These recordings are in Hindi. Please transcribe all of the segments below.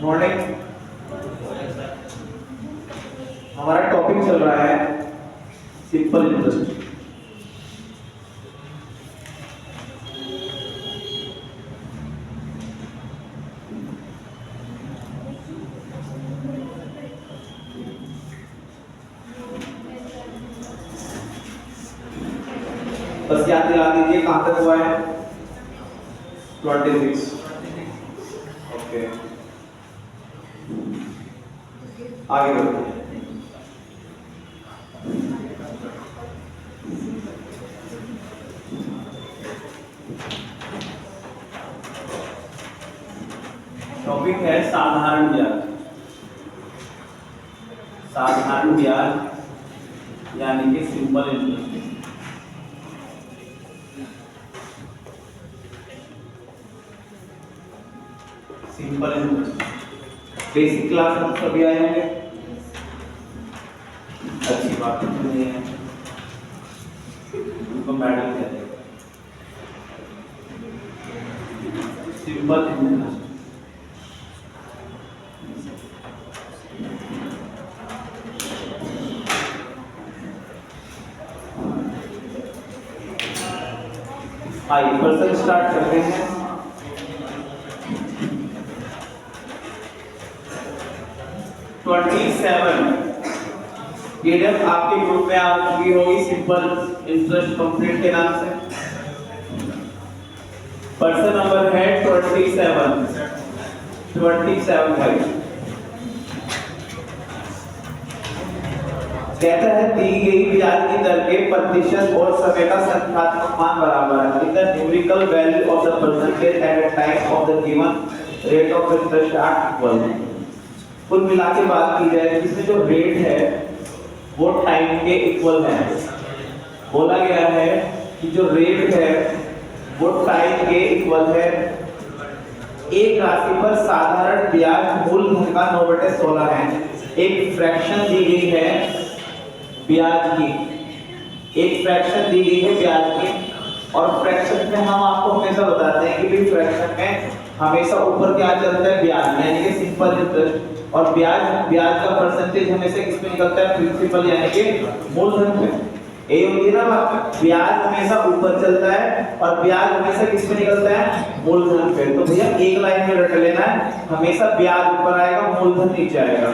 मॉर्निंग। हमारा टॉपिक चल रहा है सिंपल इंटरेस्ट। बस याद दिला दीजिए कहां तक हुआ है। 26। ओके, आगे बढ़ो। टॉपिक है साधारण ब्याज। साधारण ब्याज यानी कि simple interest. Simple interest basic class में सभी आए होंगे। अच्छी बात नहीं है, उनको मैडम कहते हैं। सिंपल इंटरेस्ट आइए पर्सन स्टार्ट करते हैं। पीडीएफ आपके ग्रुप में आ चुकी होगी सिंपल इंटरेस्ट कंप्लीट के नाम से। पर्सन नंबर है 27 भाई। कहता है दी गई ब्याज की दर के प्रतिशत और समय का संख्यात्मक मान बराबर है। In the numerical value of the percentage at the time of the given rate of interest r equal. कुल मिला के बात की जाए इसमें जो रेट है वो टाइम के इक्वल है। बोला गया है कि जो रेट है वो टाइम के इक्वल है। एक राशि पर साधारण ब्याज मूलधन का 9/16 है। एक फ्रैक्शन दी गई है ब्याज की, एक फ्रैक्शन दी गई है ब्याज की। और फ्रैक्शन में हम आपको हमेशा बताते हैं कि भाई फ्रैक्शन में हमेशा ऊपर क्या चलता है, ब्याज यानी कि सिंपल इंटरेस्ट। और ब्याज का परसेंटेज हमेशा किसमें निकलता है, प्रिंसिपल यानी कि मूलधन पे। ये होती है ना बात, ब्याज हमेशा ऊपर चलता है और ब्याज हमेशा किसमें निकलता है, मूलधन पे। तो भैया एक लाइन में रट लेना है, हमेशा ब्याज ऊपर आएगा मूलधन नीचे आएगा।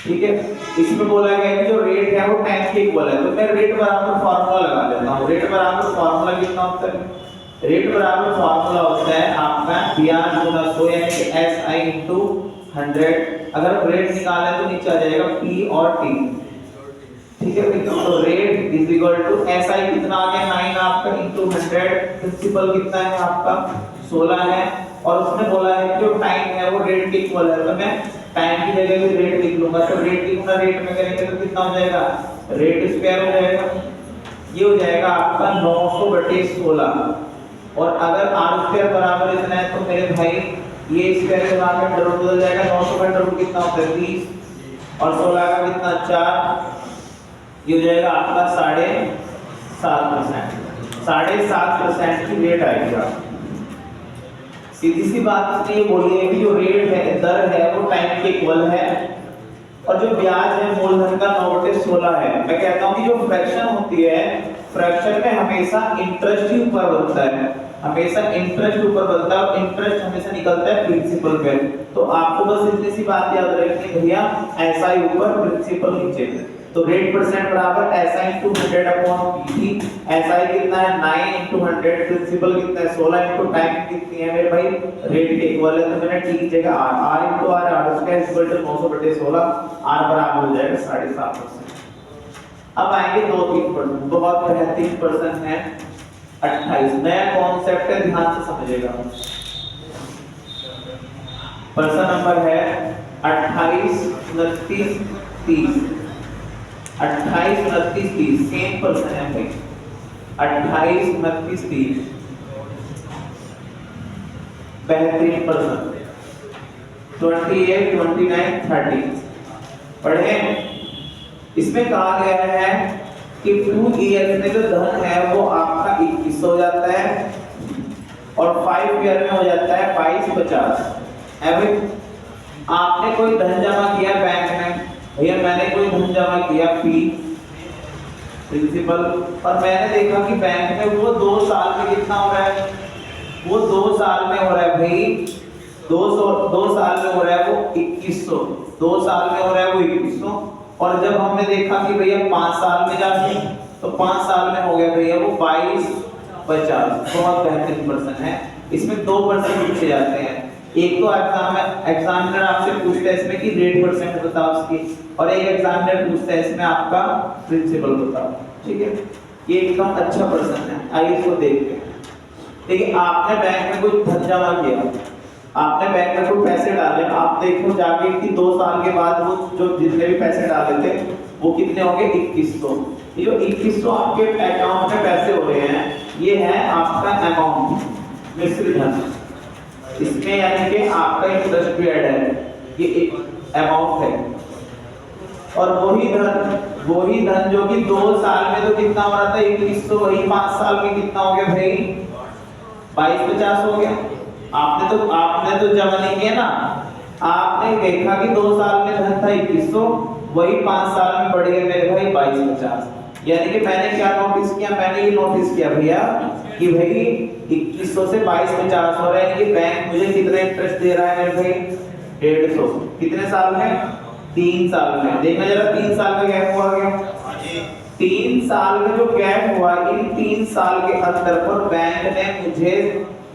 ठीक है, इसमें बोला गया है कि जो रेट है वो टाइम के इक्वल है। तो मैं रेट बराबर फार्मूला लगा लेता हूं। रेट बराबर फार्मूला कितना होता है, रेट बराबर फार्मूला होता है आपका ब्याज गुना 100 यानी कि SI into 100। अगर हम रेट निकालें तो नीचे आ जाएगा P और T। ठीक है, तो rate is equal to SI कितना आ गया 9 आपका into 100। प्रिंसिपल कितना है आपका 16 है। और उसने बोला है कि जो टाइम है वो रेट के इक्वल है। तो मैं टाइम की जगह पे रेट लिख लूंगा। तो रेट की गुना रेट में करेंगे तो कितना हो जाएगा, रेट स्क्वायर हो जाएगा। ये हो जाएगा आपका 900/16। और अगर r स्क्वायर बराबर इतना है तो मेरे भाई ये स्क्वायर के बाद में डबल बदल जाएगा। 900 का डबल कितना होता है 30 और 16 का कितना 4। ये हो जाएगा आपका 7.5%। 7.5% की रेट आएगी। सीधी सी बात इसलिए बोली है कि जो रेट है, दर है वो टाइम के इक्वल है। और जो ब्याज है मूलधन का 9/16 है। मैं कहता हूं कि जो फ्रैक्शन होती है, फ्रैक्शन में हमेशा इंटरेस्ट ही ऊपर बनता है, हमेशा इंटरेस्ट ऊपर बनता है और इंटरेस्ट हमेशा निकलता है प्रिंसिपल पे। तो आपको बस इतनी सी बात याद रखनी है भैया, ऐसा ही ऊपर प्रिंसिपल नीचे। तो रेट परसेंट बराबर SI into 100/PT। SI कितना है 9 into 100, प्रिंसिपल कितना है 16 into टाइम कितनी है मेरे भाई, रेट के इक्वल है। तो मैंने T की जगह R into R square equal to 900/16। R बराबर हो जाएगा 7.5%। अब आएंगे 2-3%। बहुत बेहतरीन पर्सन है 28। नया कॉन्सेप्ट है, ध्यान से समझिएगा। पर्सन नंबर है 28 29 30। 28 29 30 सेम पर्सन है भाई। 28 29 30 बेहतरीन पर्सन। 28 29 30 पढ़े। इसमें कहा गया है कि 2 ईयर में जो धन है वो आपका 21 हो जाता है। और 5 ईयर में हो जाता है 2250। एवरेज आपने कोई धन जमा किया बैंक में, भैया मैंने कोई धन जमा किया फी प्रिंसिपल, और मैंने देखा कि बैंक में वो 2 साल में कितना हो रहा है, वो 2 साल में हो रहा है भाई 2 साल में हो रहा है वो 2100, 2 साल में हो रहा है वो 2100। और जब हमने देखा कि भैया 5 साल में जाके, तो 5 साल में हो गया भैया वो 2250। बहुत बेहतरीन प्रश्न है, इसमें 2% पूछे जाते हैं। एक तो एग्जामिनर आपसे पूछता है इसमें कि रेट परसेंट बताओ उसकी, और एक एग्जामिनर पूछता है इसमें आपका प्रिंसिपल बताओ। ठीक है, ये एकदम अच्छा प्रश्न है, आइए इसको देखते हैं। देखिए आपने बैंक में कोई धन जमा किया, आपने बैंक में कोई पैसे डाले, आप देखो जाके कि 2 साल के बाद वो जो जितने भी पैसे डाले थे वो कितने होंगे 2100। ये जो 2100 आपके अकाउंट में पैसे हो रहे हैं, ये है आपका अमाउंट मिश्रित धन, इसमें यानी कि आपका इंटरेस्ट भी ऐड है, ये एक अमाउंट है। और वही धन जो कि 2 साल में तो कितना हो रहा था 2100, वही 5 साल में कितना हो गया भाई 2250 हो गया। आपने तो जमा नहीं किया ना, आपने देखा कि 2 साल में धन था 2100, वही 5 साल में बढ़ गया मेरे भाई 2250। यानी कि मैंने क्या नोटिस किया, मैंने ये नोटिस किया भैया कि भाई 2100 से 2250 हो रहा है, यानी कि बैंक मुझे कितना इंटरेस्ट दे रहा है मेरे भाई 150। कितने साल में 3 साल में। देखना जरा 3 साल का गैप हुआ गया, 3 साल में जो गैप हुआ, इन 3 साल के अंतर पर बैंक ने मुझे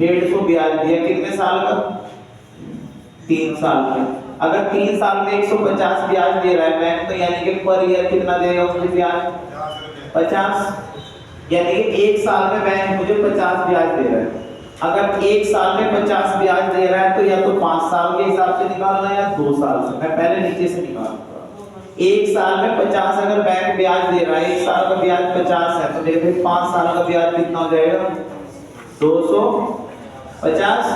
150 ब्याज दिया। कितने साल का 3 साल में। अगर 3 साल में 150 ब्याज दे रहा है बैंक, तो यानी कि पर ईयर कितना देगा मुझे ब्याज 50। यानी कि 1 साल में बैंक मुझे 50 ब्याज दे रहा है। अगर 1 साल में 50 ब्याज दे रहा है तो या तो 5 साल के हिसाब से निकालना है या 2 साल से। मैं पहले नीचे से निकालूंगा। 1 साल में 50 अगर बैंक ब्याज दे रहा है, 1 साल का ब्याज 50 है, तो मेरे भाई 5 साल का ब्याज कितना हो जाएगा 250।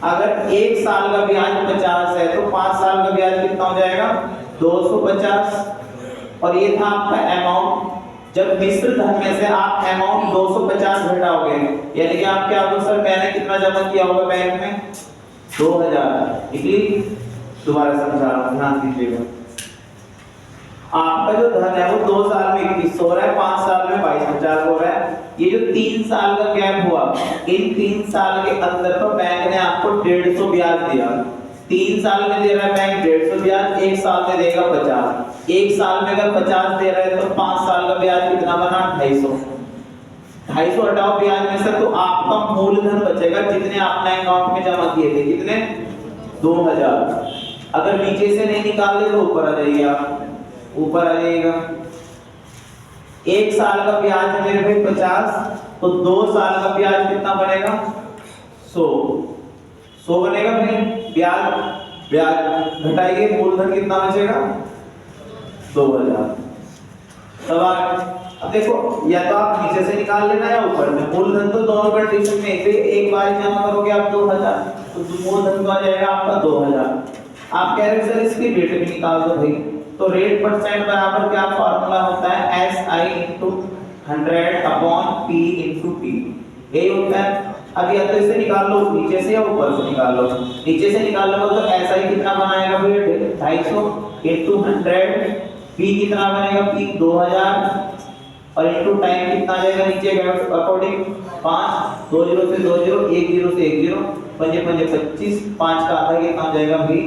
अगर 1 साल का ब्याज 50 है तो 5 साल का ब्याज कितना हो जाएगा 250। और ये था आपका अमाउंट। जब मिश्र धन में से आप अमाउंट 250 घटाओगे, यानी कि आप क्या बोल सर मैंने कितना जमा किया होगा बैंक में 2000। इसलिए दोबारा समझा रहा हूं, ध्यान दीजिएगा। आपका जो धन है वो 2 साल में 2100 हो रहा है, 5 साल में 2250 हो रहा है। ये जो 3 साल का गैप हुआ, इन 3 साल के अंदर तो बैंक ने आपको 150 ब्याज दिया। 3 साल में दे रहा है बैंक 150 ब्याज, 1 साल में देगा 50। 1 साल में अगर 50 दे रहा है तो 5 साल का ब्याज कितना बना 250। 250 हटाओ ब्याज में से तो आपका मूलधन बचेगा जितने आपने अकाउंट में जमा किए थे, कितने 2000। अगर नीचे से नहीं निकाल ले तो ऊपर आ जाइए, आप ऊपर आ जाइएगा। 1 साल का ब्याज है मेरे भाई 50, तो 2 साल का ब्याज कितना बनेगा 100 बनेगा भाई। ब्याज घटाइए, मूलधन कितना बचेगा 2000। अब देखो या तो आप नीचे से निकाल लेना या ऊपर से। मूलधन तो दोनों कंडीशन में एक बार जमा करोगे आप 2000, तो मूलधन तो आ जाएगा आपका 2000। आप कह रहे हैं सर इसकी रेट भी निकाल दो भाई, तो रेट परसेंट बराबर क्या फॉर्मूला होता है SI × 100/P × T, यही होता है। अब या तो इसे निकाल लो नीचे से या ऊपर से निकाल लो। नीचे से निकाल लो तो SI कितना बनाएगा भाई 250 × 100, P कितना बनेगा P 2000, और इनटू टाइम कितना आ जाएगा नीचे के अकॉर्डिंग 5, 2 0 से 2 0, 1 0 से 1 0, 5 5 25, 5 का आधा कितना आ जाएगा भाई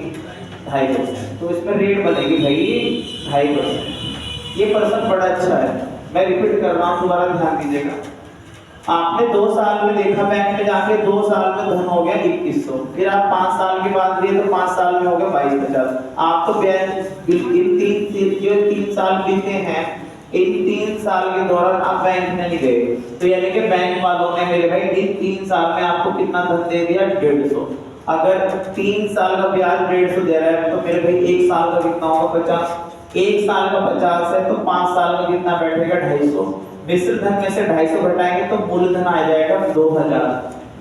2.5%। तो इसमें रेट बनेगी भाई 2.5%। ये पर्सन बड़ा अच्छा है, मैं रिपीट कर रहा हूँ, दोबारा ध्यान दीजिएगा। आपने 2 साल में देखा बैंक में जाके 2 साल में धन हो गया 2100, फिर आप 5 साल के बाद लिए तो 5 साल में हो गया 2250। आप तो बैंक इन 3 साल बीते हैं, इन 3 साल के दौरान आप बैंक में नहीं गए, तो यानी कि बैंक वालों ने मेरे भाई इन 3 साल में आपको कितना धन दे दिया 150। अगर 3 साल का ब्याज 150 दे रहा है तो मेरे भाई 1 साल का कितना होगा 50। 1 साल का 50 है तो 5 साल में कितना बैठेगा 250। मिश्र धन में से 250 घटाएंगे तो मूलधन आ जाएगा 2000।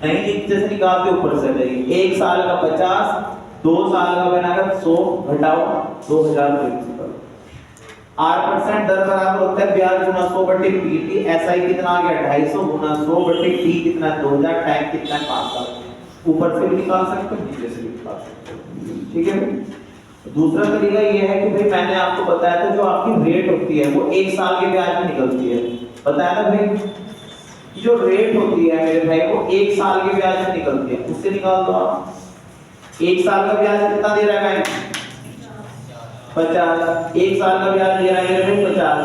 नहीं नीचे से निकालते ऊपर से जाइए। 1 साल का 50, 2 साल का बनेगा 100 घटाओ 2000 प्रिंसिपल। R% दर बराबर होता है ब्याज गुना 100 बटे PT। SI कितना आ गया 250 गुना 100 बटे T कितना 2000, टाइम कितना 5 साल। ऊपर से भी निकाल सकते हो, नीचे से भी निकाल सकते हो, ठीक है भाई। दूसरा तरीका ये है कि भाई मैंने आपको बताया था जो आपकी रेट होती है वो 1 साल के ब्याज में निकलती है, बताया ना भाई। जो रेट होती है मेरे भाई वो 1 साल के ब्याज में निकलती है, उससे निकाल दो आप। 1 साल का ब्याज कितना दे रहा है बैंक? 50। 1 साल का ब्याज दे रहा है मेरे भाई 50,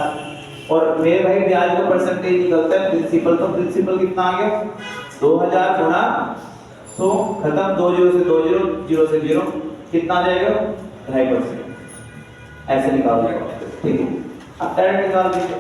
और मेरे भाई ब्याज का परसेंटेज निकलता है प्रिंसिपल। तो प्रिंसिपल कितना आ गया 2000 गुना 100, खत्म। 2 0 से 2 0, 0 से 0, कितना आ जाएगा 2.5%। ऐसे निकाल दो, ठीक है। अब डायरेक्ट निकाल दीजिए।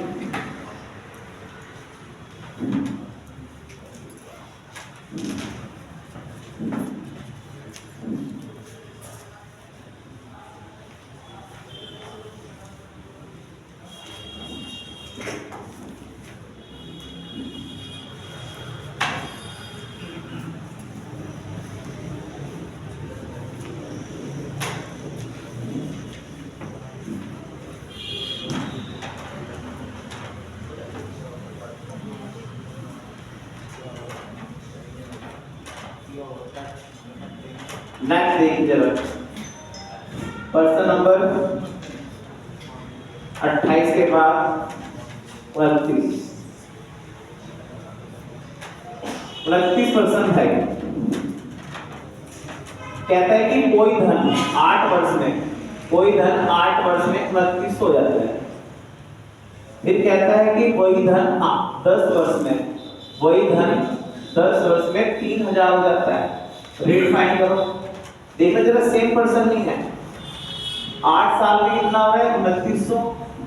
नेक्स्ट देखिए जरा, प्रश्न नंबर 28 के बाद 29% है। कहता है कि कोई धन 8 वर्ष में, कोई धन 8 वर्ष में 29 हो जाता है। फिर कहता है कि वही धन 10 वर्ष में, वही धन 10 वर्ष में 3000 हो जाता है। रेट फाइंड करो। देखो जरा सेम पर्सन नहीं है। 8 साल में कितना हो रहा है 2900,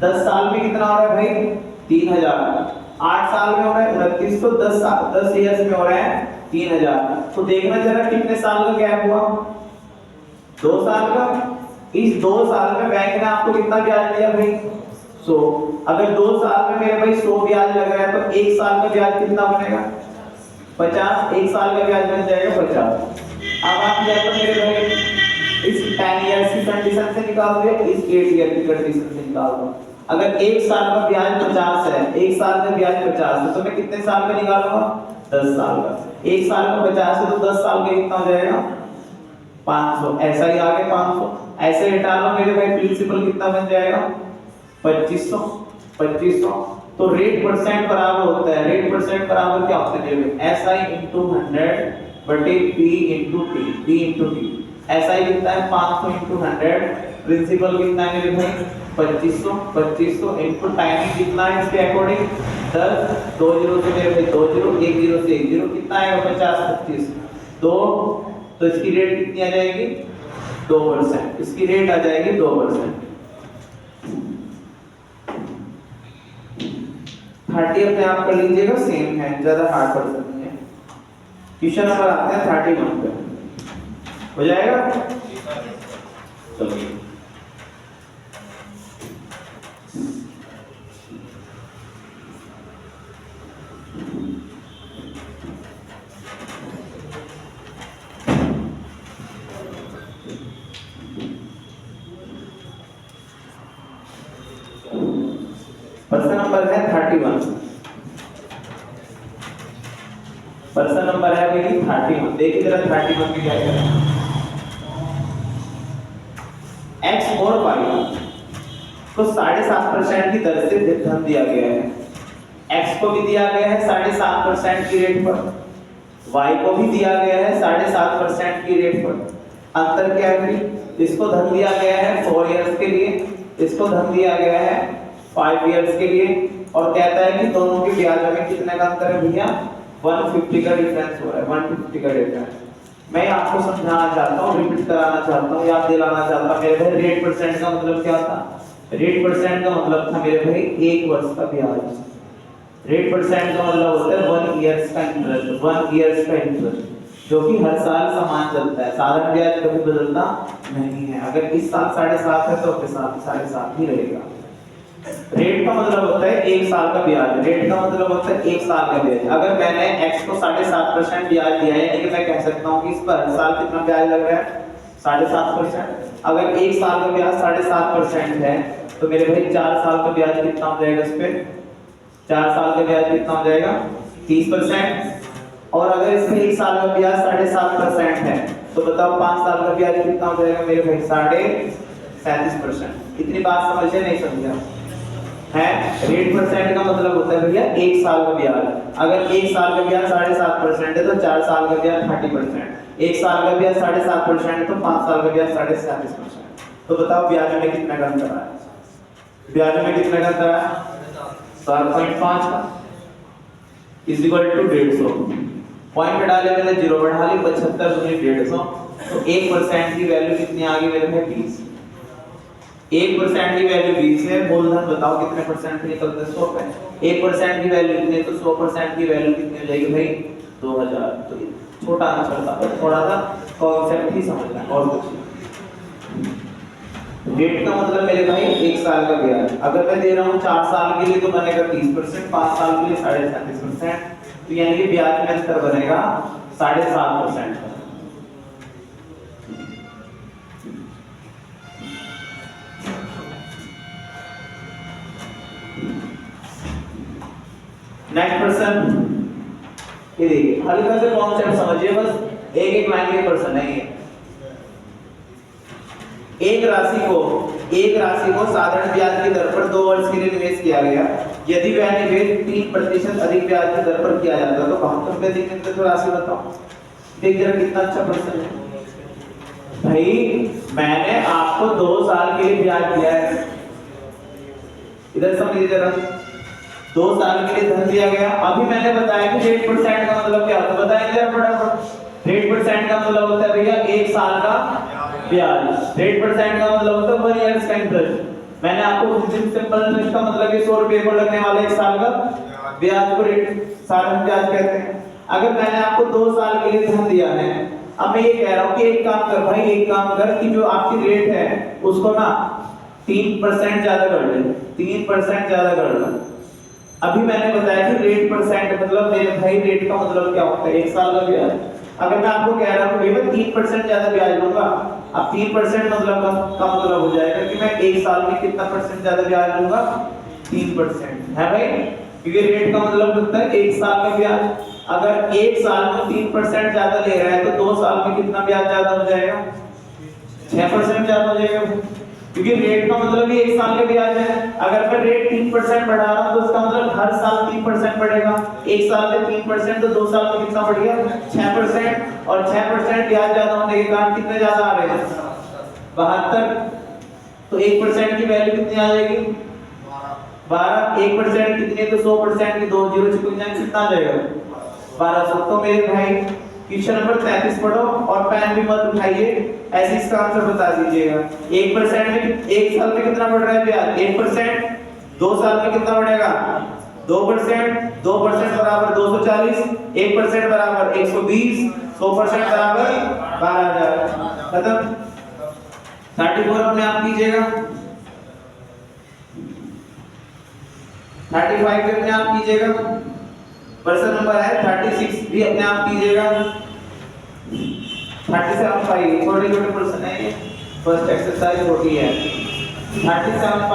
10 साल में कितना हो रहा है भाई 3000। 8 साल में हो रहा है 2900, 10 ईयर्स में हो रहा है 3000। तो देखना जरा कितने साल का गैप हुआ, 2 साल का। इस 2 साल में बैंक ने आपको कितना ब्याज दिया भाई 100। अगर 2 साल में मेरे भाई 100 ब्याज लग रहा है तो 1 साल का ब्याज कितना बनेगा 50। 1 साल का ब्याज बन जाएगा 50। अब आप या तो मेरे भाई इस 10 ईयर्स की कंडीशन से निकाल दो, इस 8 ईयर की कंडीशन से निकाल दो। अगर 1 साल का ब्याज 50 है, 1 साल का ब्याज 50 है, तो मैं कितने साल का निकालूंगा 10 साल का। 1 साल का 50 है तो 10 साल का कितना हो जाएगा 500। ऐसा ही आगे 500, ऐसे हटा लो मेरे भाई। प्रिंसिपल कितना बन जाएगा 2500। 2500 तो रेट परसेंट बराबर होता है, रेट परसेंट बराबर क्या होता है SI into 100 बटे P into T, P into T। SI कितना है 500 into 100, प्रिंसिपल कितना है मेरे भाई 2500। 2500 into टाइमिंग कितना है इसके अकॉर्डिंग 10, 2 0 से मेरे भाई 2 0, 1 0 से 1 0, कितना आएगा 50 25 तो इसकी रेट कितनी आ जाएगी 2%। इसकी रेट आ जाएगी 2%। 30 अपने आप कर लीजिएगा, सेम है, ज्यादा हार्ड पर्सन नहीं है। क्वेश्चन नंबर आते हैं 31 पे, हो जाएगा। चलिए प्रश्न नंबर है 31। प्रश्न नंबर है मेरी 31। देखिए जरा 31 में क्या है। x और y को 7.5% की दर से धन दिया गया है। x को भी दिया गया है 7.5% की रेट पर, y को भी दिया गया है 7.5% की रेट पर। अंतर क्या है भाई, इसको धन दिया गया है 4 इयर्स के लिए, इसको धन दिया गया है 5 इयर्स के लिए, और कहता है कि दोनों के ब्याज में कितने का अंतर है भैया 150 का डिफरेंस हो रहा है, 150 का डिफरेंस। मैं आपको समझाना चाहता हूँ, रिपीट कराना चाहता हूँ, याद दिलाना चाहता हूँ मेरे भाई। रेट परसेंट का मतलब क्या था, रेट परसेंट का मतलब था मेरे भाई 1 वर्ष का ब्याज। रेट परसेंट का मतलब होता है 1 इयर्स का इंटरेस्ट, 1 इयर्स का इंटरेस्ट, जो कि हर साल समान चलता है। साधारण ब्याज कभी बदलता नहीं है। अगर इस साल 7.5 है तो अगले साल 7.5 ही रहेगा। रेट का मतलब होता है 1 साल का ब्याज, रेट का मतलब होता है 1 साल का ब्याज। अगर मैंने x को 7.5% ब्याज दिया है, यानी कि मैं कह सकता हूँ कि इस पर हर साल कितना ब्याज लग रहा है 7.5%। अगर 1 साल का ब्याज 7.5% है तो मेरे भाई 4 साल का ब्याज कितना हो जाएगा इस पे? 4 साल का ब्याज कितना हो जाएगा? 30%। और अगर इसमें 1 साल का ब्याज 7.5% है तो बताओ 5 साल का ब्याज कितना हो जाएगा मेरे भाई? 37.5%। इतनी बात समझे नहीं समझा है? रेट परसेंट का मतलब होता है भैया 1 साल का ब्याज। अगर 1 साल का ब्याज 7.5% है तो 4 साल का ब्याज 30%। 1 साल का ब्याज 7.5% है तो 5 साल का ब्याज 37.5%। तो बताओ ब्याज में कितना का अंतर है? ब्याज में कितना का अंतर है? 7.5 का इज इक्वल टू 150। पॉइंट डाले मैंने 0 बढ़ा ली, 75 दूनी 150, तो 1% की वैल्यू कितनी आ गई मेरे में? 20। 1% की वैल्यू 20 है। मूलधन बताओ कितने परसेंट पे निकलते हैं? 100 पे। 1% की वैल्यू कितनी है तो 100% की वैल्यू कितनी हो जाएगी भाई? 2000। तो छोटा आंसर था, थोड़ा सा कॉन्सेप्ट ही समझना और कुछ नहीं। रेट का मतलब मेरे भाई 1 साल का ब्याज। अगर मैं दे रहा हूँ 4 साल के लिए तो बनेगा 30%, 5 साल के लिए 37.5%, तो यानी कि ब्याज में अंतर बनेगा 7.5%। नेक्स्ट क्वेश्चन, ये देखिए हल्का से कॉन्सेप्ट समझिए, बस एक लाइन के क्वेश्चन नहीं है। एक राशि को साधारण ब्याज की दर पर 2 वर्ष के लिए निवेश किया गया। यदि वह निवेश 3% अधिक ब्याज की दर पर किया जाता तो 72 रुपए देंगे। तो राशि बताओ, देख जरा कितना अच्छा प्रश्न है भाई। मैंने आपको 2 साल के लिए ब्याज दिया है, इधर समझिए जरा। 2 साल के लिए धन दिया गया। अभी मैंने बताया कि रेट परसेंट का मतलब क्या होता है, बताइए जरा फटाफट। रेट परसेंट का मतलब होता है भैया 1 साल का ब्याज। रेट परसेंट का मतलब होता है 1 ईयर का इंटरेस्ट। मैंने आपको सिंपल इंटरेस्ट का मतलब है 100 रुपए पर लगने वाला 1 साल का ब्याज को रेट साधारण ब्याज कहते हैं। अगर मैंने आपको 2 साल के लिए धन दिया है, अब मैं ये कह रहा हूँ कि एक काम कर भाई, एक काम कर कि जो आपकी रेट है उसको ना 3% ज्यादा कर ले, 3% ज्यादा कर ले। अभी मैंने बताया कि रेट परसेंट मतलब मेरे भाई रेट का मतलब क्या होता है? 1 साल का ब्याज। अगर मैं आपको कह रहा हूं कि मैं 3% ज्यादा ब्याज लूंगा, अब 3% मतलब का मतलब हो जाएगा कि मैं 1 साल में कितना परसेंट ज्यादा ब्याज लूंगा? 3% है भाई, क्योंकि रेट का मतलब होता है 1 साल का ब्याज। अगर 1 साल में 3% ज्यादा ले रहा है तो 2 साल में कितना ब्याज ज्यादा हो जाएगा? 6% ज्यादा हो जाएगा, क्योंकि रेट का मतलब ही 1 साल का ब्याज है। अगर मैं रेट 3% बढ़ा रहा हूं तो इसका मतलब हर साल 3% बढ़ेगा। 1 साल में 3% तो 2 साल में कितना बढ़ गया? 6%। और 6% ब्याज ज्यादा होने के कारण कितने ज्यादा आ रहे हैं? 72। तो 1% की वैल्यू कितनी आ जाएगी? 12। 1% कितनी है तो 100% की 2 जीरो चिपक जाएंगे, कितना आ जाएगा? 1200। तो मेरे भाई क्वेश्चन नंबर 33 पढ़ो और पेन भी मत उठाइए, ऐसे इसका आंसर बता दीजिएगा। 1% में 1 साल में कितना बढ़ रहा है ब्याज? 1%। 2 साल में कितना बढ़ेगा? 2%। 2% बराबर 240, 1% बराबर 120, 100% बराबर 12000। खत्म। 34 अपने आप कीजिएगा, 35 भी अपने आप कीजिएगा, क्वेश्चन नंबर है 36 भी अपने आप कीजिएगा। 37 छोटे छोटे प्रश्न है, फर्स्ट एक्सरसाइज छोटी है। 37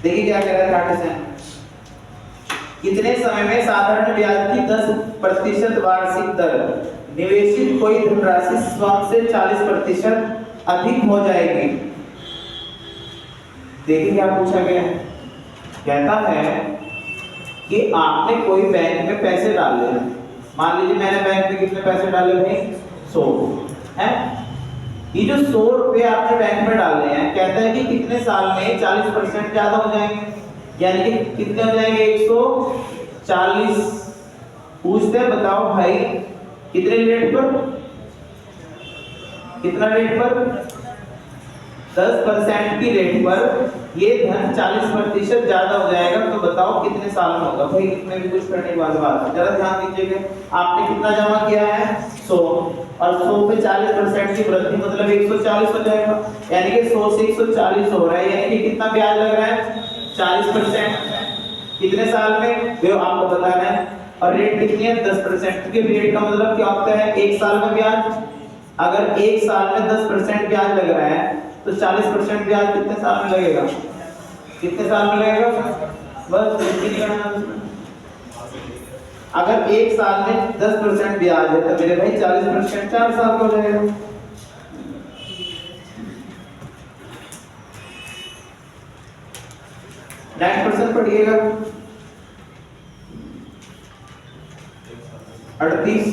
देखिए क्या कह रहा है 37। कितने समय में साधारण ब्याज की 10% वार्षिक दर निवेशित कोई धनराशि स्वयं से 40% अधिक हो जाएगी? देखिए क्या पूछा गया है। कहता है कि आपने कोई बैंक में पैसे डाले, मान लीजिए मैंने बैंक में कितने पैसे डाले भाई? 100 है। ये जो 100 रुपए आपने बैंक में डाले हैं, कहता है कि कितने साल में 40% ज्यादा हो जाएंगे, यानी कि कितने हो जाएंगे? 140। पूछते हैं बताओ भाई कितने रेट पर? कितना रेट पर? 10% की रेट पर ये धन 40% ज्यादा हो जाएगा। तो बताओ कितने साल में होगा भाई? इसमें भी कुछ करने वाली बात है, जरा ध्यान दीजिएगा। आपने कितना जमा किया है? 100, और 100 पे 40% की वृद्धि मतलब 140 हो जाएगा, यानी कि 100 से 140 हो रहा है, यानी कि कितना ब्याज लग रहा है? 40%। कितने साल में वो आपको बताना है। और रेट कितनी है? 10%। क्योंकि रेट का मतलब क्या होता है? 1 साल का ब्याज। अगर एक साल में 10% ब्याज लग रहा है तो 40% ब्याज कितने साल में लगेगा? कितने साल में लगेगा? बस इतनी गणना। अगर एक साल में 10% ब्याज है तो मेरे भाई 40% 4 साल का हो जाएगा। 9% पढ़िएगा। 38।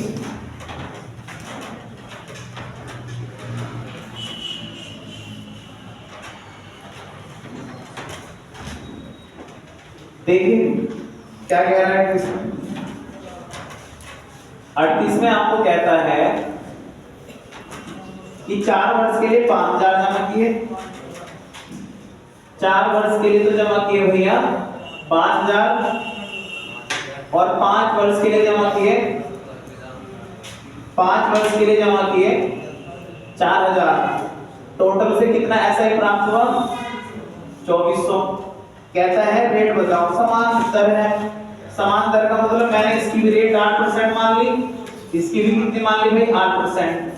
देखिए क्या कह रहा है इसमें। 38 में आपको कहता है कि 4 वर्ष के लिए 5000 जमा किए। 4 वर्ष के लिए तो जमा किए भैया 5000 और 5 वर्ष के लिए जमा किए 5 वर्ष के लिए जमा किए 4000। टोटल से कितना ऐसा ही प्राप्त हुआ? 2400। कहता है रेट बताओ। समान दर है। समान दर का मतलब मैंने इसकी भी रेट 8% मान ली, इसकी भी कितनी मान ली भाई? 8%।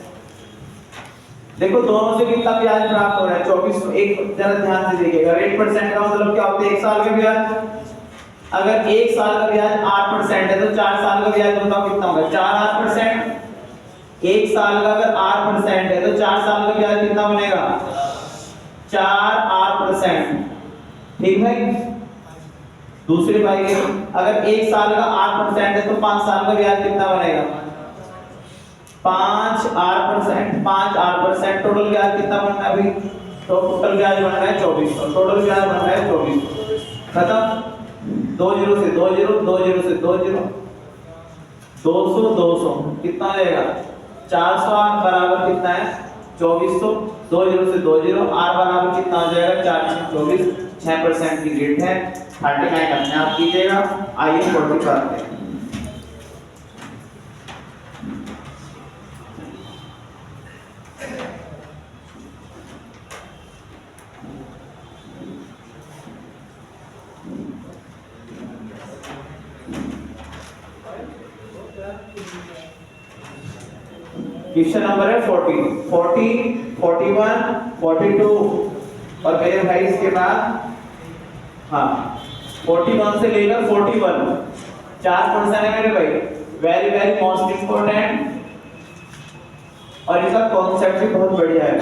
देखो दोनों से कितना ब्याज प्राप्त हो रहा है? 2400। एक जरा ध्यान से देखिएगा। रेट परसेंट का मतलब क्या होता है? 1 साल का ब्याज। अगर 1 साल का ब्याज 8% है तो 4 साल का ब्याज बताओ कितना होगा? 4 8%। 1 साल का अगर 8% है तो 4 साल का ब्याज कितना बनेगा? 4 8%। ठीक भाई। दूसरे भाई अगर 1 साल का 8% है तो 5 साल का ब्याज कितना बनेगा? 5 8%। 5 8%। टोटल ब्याज कितना बनना है भाई? तो टोटल ब्याज बन रहा है 2400। टोटल ब्याज बन रहा है 2400। खत्म। 2 0 से 2 0, 2 0 से 2 0, 200 200 कितना हो जाएगा? 408 बराबर कितना है? 2400। 2 0 से 2 0, r बराबर कितना हो जाएगा? 424। 6% की रेट है। 39 अपने आप कीजिएगा। आइए 40 करते हैं। क्वेश्चन नंबर है 40, 41, 42 और मेरे भाई इसके बाद हाँ 41 से लेकर 41 4 क्वेश्चन है मेरे भाई। वेरी वेरी मोस्ट इंपोर्टेंट और इसका कॉन्सेप्ट भी बहुत बढ़िया है।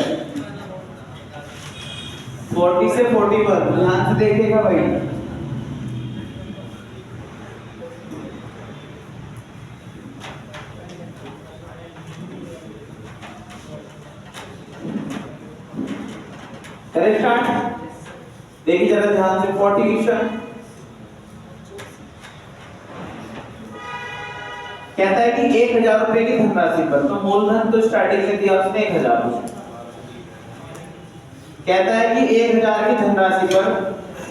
40 से 41 ध्यान से देखिएगा भाई। करें स्टार्ट। देखिए जरा ध्यान से। 40 क्वेश्चन कहता है कि 1000 रुपए की धनराशि पर, तो मूलधन तो स्टार्टिंग में दिया उसने 1000। कहता है कि 1000 की धनराशि पर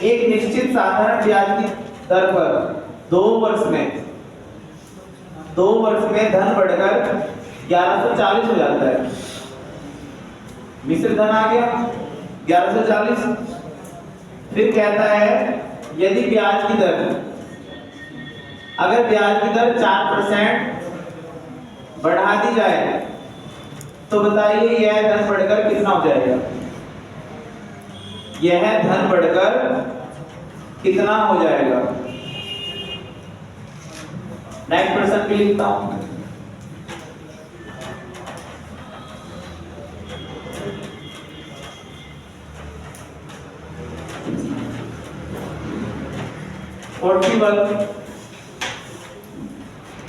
एक निश्चित साधारण ब्याज की दर पर 2 वर्ष में धन बढ़कर 1140 हो जाता है। मिश्र धन आ गया 1140। फिर कहता है यदि ब्याज की दर, अगर ब्याज की दर 4% बढ़ा दी जाए तो बताइए यह धन बढ़कर कितना हो जाएगा? यह धन बढ़कर कितना हो जाएगा? 9% भी लिखता हूं।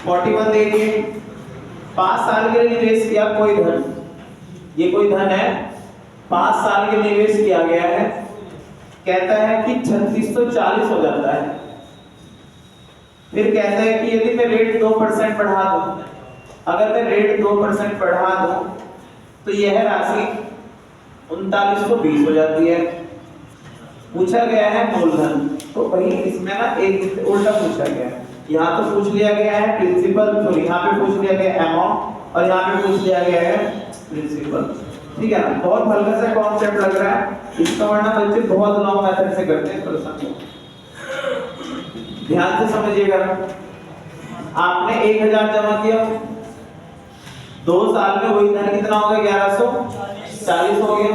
फोर्टी वन देखिए 5 साल के लिए निवेश किया कोई धन, ये कोई धन है 5 साल के निवेश किया गया है। कहता है कि 3640 हो जाता है। फिर कहता है कि यदि मैं रेट 2% बढ़ा दूं, अगर मैं रेट 2% बढ़ा दूं तो यह राशि 3920 हो जाती है। पूछा गया है मूलधन, तो वही इसमें ना एक उल्टा पूछा गया है। यहाँ तो पूछ लिया गया है प्रिंसिपल, तो यहाँ पे पूछ लिया गया अमाउंट और यहाँ पे पूछ लिया गया है प्रिंसिपल। ठीक है ना, बहुत हल्का सा कॉन्सेप्ट लग रहा है इसका, वरना बच्चे बहुत लॉन्ग मेथड से करते हैं प्रश्न को। ध्यान से समझिएगा। आपने 1000 जमा किया, 2 साल में वही धन कितना होगा? 1140 हो गया।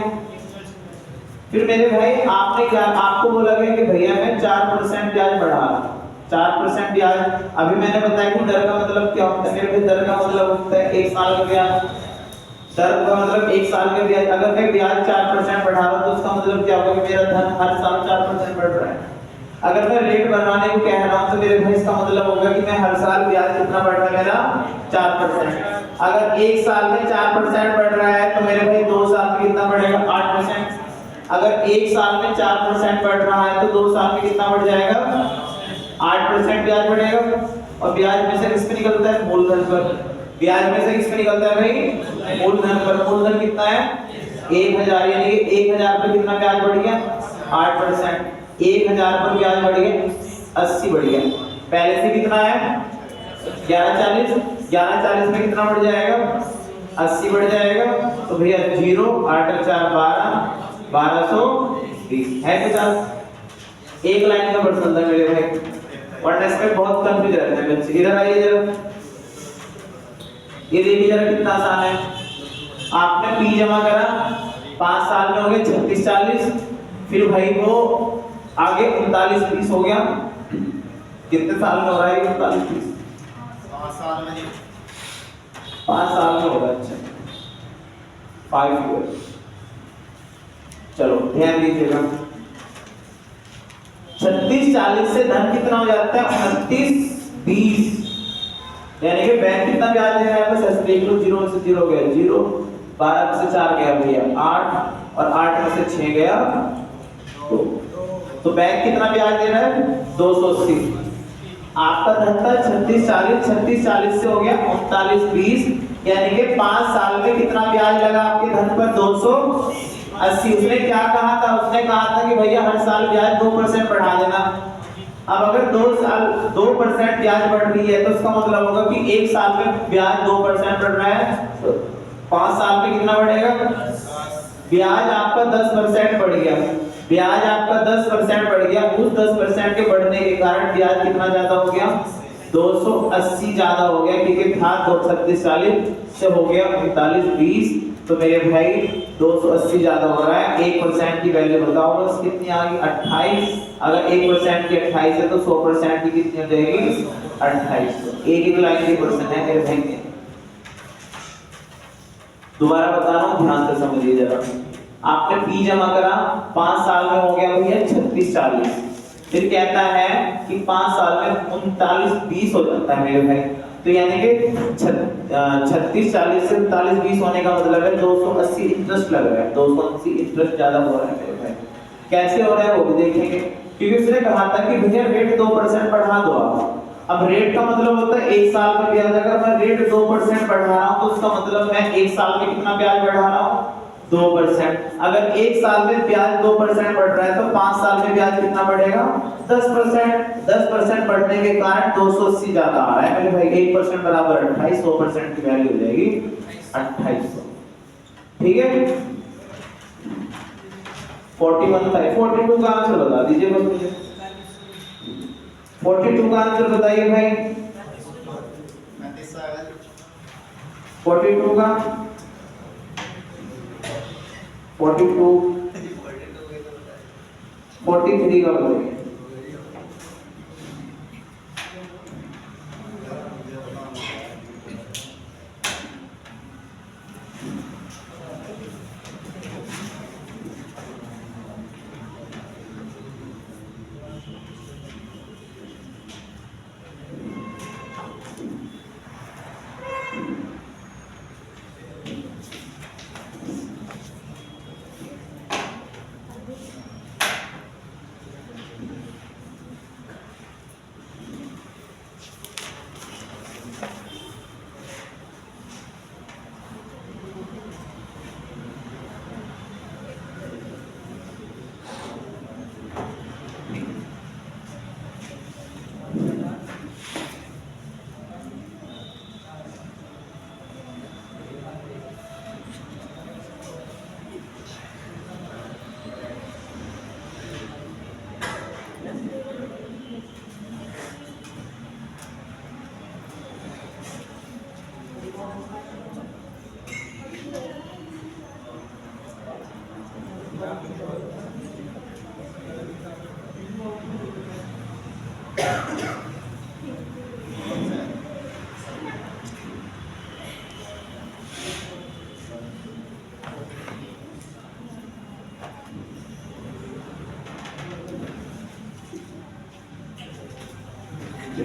फिर मेरे भाई आपने क्या, आपको बोला गया कि भैया मैं 4% ब्याज बढ़ा रहा हूं। 4% ब्याज, अभी मैंने बताया कि दर का मतलब क्या होता है मेरे भाई? दर का मतलब होता है 1 साल का ब्याज। दर का मतलब 1 साल का ब्याज। अगर मैं ब्याज 4% बढ़ा रहा हूं तो उसका मतलब क्या होगा कि मेरा धन हर साल 4% बढ़ रहा है। अगर मैं रेट बढ़ाने को कह रहा हूं तो मेरे भाई इसका मतलब होगा कि मैं हर साल ब्याज कितना बढ़ रहा है मेरा? 4%। अगर 1 साल में 4% बढ़ रहा है तो मेरे भाई 2 साल में कितना बढ़ेगा? 8%। अगर 1 साल में 4% बढ़ रहा है तो 2 साल में कितना बढ़ जाएगा? 8% ब्याज बढ़ेगा। और ब्याज में से किस पे निकलता है? मूलधन पर। ब्याज में से किस पे निकलता है भाई? मूलधन पर। मूलधन कितना है? 1000, यानी कि 1000 पर कितना ब्याज बढ़ गया? 8%। 1000 पर ब्याज बढ़ गया 80 बढ़ गया। पहले से कितना है? 1140। 1140 में कितना बढ़ जाएगा? 80 बढ़ जाएगा। तो भैया 0 8 और 4 12 1220 है 50। एक लाइन का प्रश्न था मेरे भाई, वरना इसमें बहुत कंफ्यूज रहते हैं बच्चे। इधर आइए जरा, ये देखिए जरा कितना आसान है। आपने पी जमा करा, 5 साल में हो गए 36 40, फिर भाई वो आगे 39 30 हो गया। कितने साल में हो रहा है 39 30? 5 साल में। 5 साल में होगा। अच्छा 5 ईयर। चलो ध्यान दीजिएगा, 36 40 से धन कितना हो जाता है? 29 20, यानी कि बैंक कितना ब्याज दे रहा है? बस देख लो, 0 से 0 गया 0, 12 में से 4 गया भैया 8, और 8 में से 6 गया 2। तो बैंक कितना ब्याज दे रहा है? 280। आपका धन था 36 40, 36 40 से हो गया 39 20, यानी कि 5 साल में कितना ब्याज लगा आपके धन पर? 280। उसने क्या कहा था? उसने कहा था कि भैया हर साल ब्याज 2% बढ़ा देना। अब अगर 2 साल 2% ब्याज बढ़ रही है तो इसका मतलब होगा कि 1 साल में ब्याज 2% बढ़ रहा है, तो 5 साल में कितना बढ़ेगा? ब्याज आपका 10% बढ़ गया। ब्याज आपका 10% बढ़ गया। उस 10% के बढ़ने के कारण ब्याज कितना ज्यादा हो गया? 280 ज्यादा हो गया, क्योंकि था 36 40 से हो गया 39 20। तो मेरे भाई 280 ज्यादा हो रहा है। 1% की वैल्यू बताओ बस कितनी आ गई? 28। अगर 1% की 28 है तो 100% की कितनी हो जाएगी? 28। एक एक लाइन के प्रश्न है मेरे भाई। दोबारा बता रहा हूँ, ध्यान से समझिए जरा। आपने पी जमा करा, 5 साल में हो गया भैया 36 40, फिर कहता है कि 5 साल में 39 20 हो जाता है मेरे भाई। तो यानी कि 36 40 से 39 20 होने का मतलब है 280 इंटरेस्ट लग रहा है। 280 इंटरेस्ट ज्यादा हो रहा है मेरे भाई। कैसे हो रहा है वो भी देखेंगे, क्योंकि उसने कहा था कि भैया रेट 2% बढ़ा दो आप। अब रेट का मतलब होता है 1 साल का ब्याज। अगर मैं रेट 2% बढ़ा रहा हूं तो उसका मतलब मैं 1 साल में कितना ब्याज बढ़ा रहा हूं? 2%। अगर 1 साल में ब्याज 2% बढ़ रहा है तो 5 साल में ब्याज कितना बढ़ेगा? 10%। 10% बढ़ने के कारण 280 ज्यादा आ रहा है मेरे भाई। 1% बराबर 28, 100% की वैल्यू हो जाएगी 2800। ठीक है, 41 था। 42 का आंसर बता दीजिए बस मुझे। 42 का आंसर बताइए भाई। 42 का 42 43 का बताइए।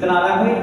कितना आ रहा है भाई?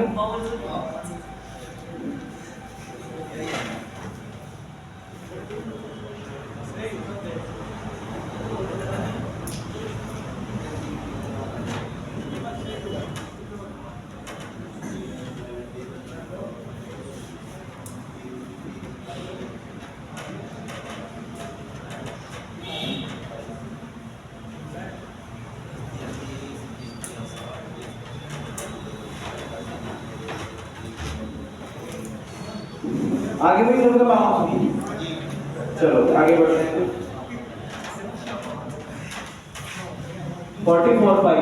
आगे भी लोग चलो आगे बढ़ते हैं। 44 पाई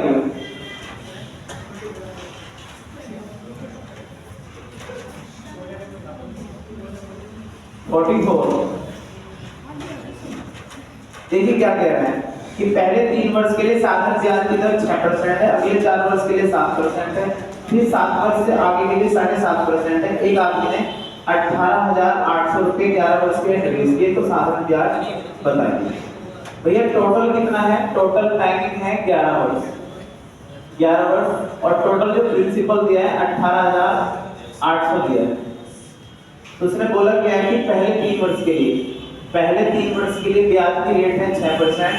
44। देखिए क्या कह रहे हैं कि पहले 3 वर्ष के लिए साधारण ब्याज की दर 6% है, अगले 4 वर्ष के लिए 7% है, फिर 7 वर्ष से आगे के लिए 7.5% है। एक आदमी ने 18,800 रुपए 11 वर्ष के लिए निवेश किए, तो साधारण ब्याज बताइए भैया। टोटल कितना है? टोटल टाइमिंग है 11 वर्ष, 11 वर्ष, और टोटल जो प्रिंसिपल दिया है 18,800 दिया है। तो उसने बोला क्या है कि पहले 3 वर्ष के लिए ब्याज की रेट है 6%,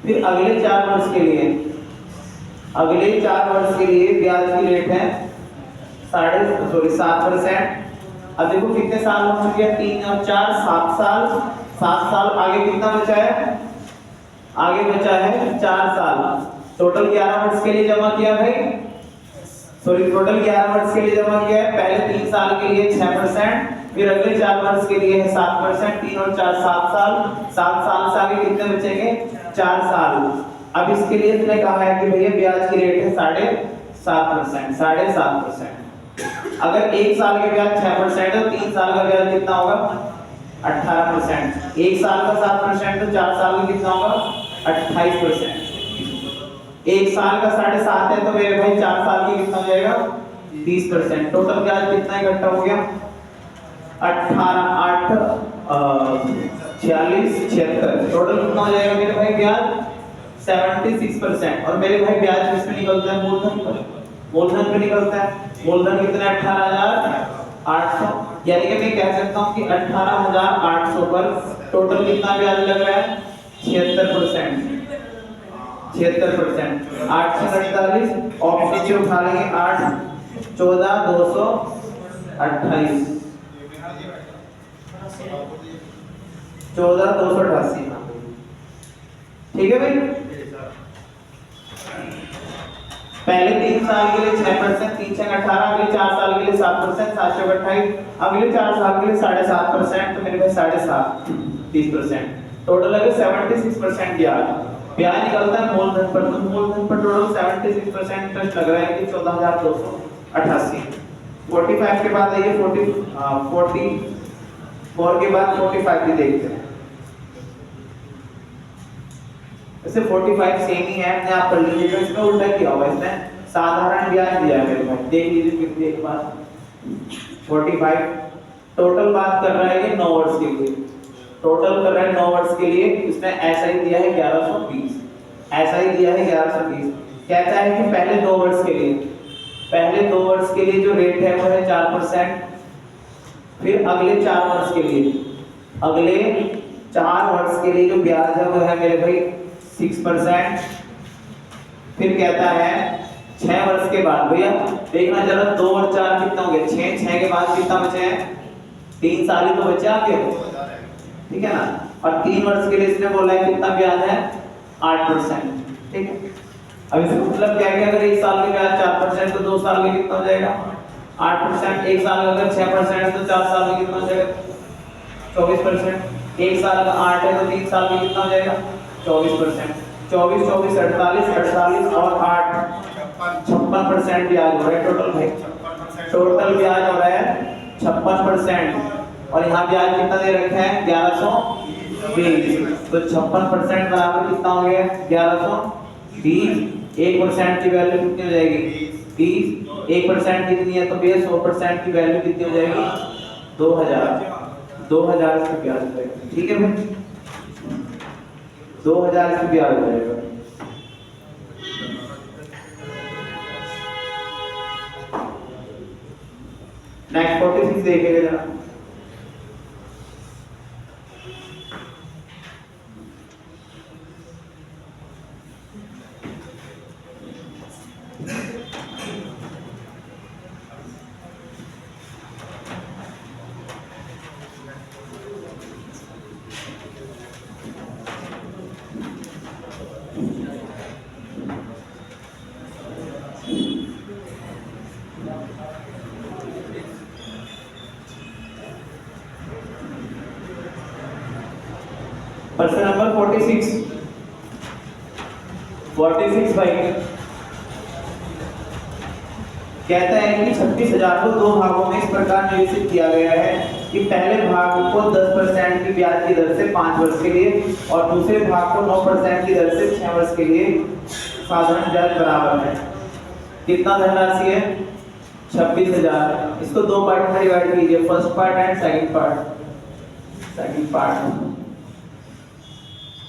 फिर अगले 4 वर्ष के लिए ब्याज की रेट है 7%। अब देखो कितने साल हो चुके हैं? 3 और 4 7 साल। 7 साल आगे कितना बचा है? आगे बचा है 4 साल। टोटल 11 वर्ष के लिए जमा किया भाई, टोटल 11 वर्ष के लिए जमा किया है। पहले 3 साल के लिए 6%, फिर अगले 4 वर्ष के लिए है 7%। 3 और 4 7 साल। 7 साल से आगे कितने बचेंगे? 4 साल। अब इसके लिए इसने कहा है कि भैया ब्याज की रेट है 7.5%, 7.5%। अगर 1 साल के ब्याज 6% है, तो 3 साल का ब्याज कितना होगा? 18%। 1 साल का 7% तो 4 साल का कितना होगा? 28%। 1 साल का 7.5 है तो मेरे भाई 4 साल की कितना हो जाएगा? 30%। टोटल ब्याज कितना इकट्ठा हो गया? 18 8 46 76। टोटल कितना हो जाएगा मेरे भाई ब्याज? 76%। और मेरे भाई ब्याज किसमें निकलता है? मूलधन पे निकलता है। मूलधन कितना? 18,800। यानी कि मैं कह सकता हूं कि 18,800 पर टोटल कितना ब्याज लग रहा है? 76%। 76%। 8 से 48 और नीचे उठा लेंगे 8 14 228 14,288। ठीक है भाई। पहले 3 साल के लिए 6%, 3 से 18, अगले 4 साल के लिए 7%, 7 से 28, अगले 4 साल के लिए 7.5%, तो मेरे पास 7.5 30%। टोटल है 76% ब्याज निकलता है मूलधन पर। तो मूलधन पर टोटल 76% इंटरेस्ट लग रहा है कि 14,288। 45 के बाद आइए 44 के बाद 45 भी देखते हैं। वैसे 45 सेम ही है, अपने आप कर लीजिएगा। इसमें उल्टा किया हुआ है, इसमें साधारण ब्याज दिया है मेरे पास। देख लीजिए फिर भी एक बार। 45 टोटल बात कर रहा है कि 9 वर्ष के लिए, टोटल कर रहा है 9 वर्ष के लिए। इसमें ऐसा ही दिया है 1120, ऐसा ही दिया है 1120। कहता है कि पहले 2 वर्ष के लिए जो रेट है वो है 4%, फिर अगले 4 वर्ष के लिए जो ब्याज है वो है मेरे भाई 6%। फिर कहता है 6 वर्ष के बाद, भैया देखना जरा 2 और 4 कितना हो गया? 6 के बाद कितना बचे हैं? 3 साल ही तो बचे आपके, ठीक है ना। और 3 वर्ष के लिए इसने बोला है कितना ब्याज है? 8%, ठीक है। अब इसका मतलब क्या है कि अगर 1 साल के ब्याज 4% तो 2 साल में कितना हो जाएगा? 8%। 1 साल का अगर 6% है तो 4 साल में कितना हो जाएगा? 24%। 1 साल का 8 है तो 3 साल में कितना हो जाएगा? 24%। 24 24 48 48 और 8 56% ब्याज हो रहा है टोटल भाई। टोटल ब्याज हो रहा है 56%। और यहाँ ब्याज कितना दे रखा है? 1120। तो 56% बराबर कितना हो गया? 1120। 1% की वैल्यू कितनी हो जाएगी? 30। 1% कितनी है? तो भैया 100% की वैल्यू कितनी हो जाएगी? 2000 इसका ब्याज हो जाएगा, ठीक है भाई। 2000 इसका ब्याज हो जाएगा। नेक्स्ट 46 देखिएगा जरा। पर्सन नंबर 46 भाई कहता है कि 26,000 को दो भागों में इस प्रकार निवेशित किया गया है कि पहले भाग को 10% की ब्याज की दर से 5 वर्ष के लिए और दूसरे भाग को 9% की दर से 6 वर्ष के लिए साधारण ब्याज बराबर है। कितना धनराशि है? 26,000। इसको दो पार्ट में डिवाइड कीजिए, first part and second part.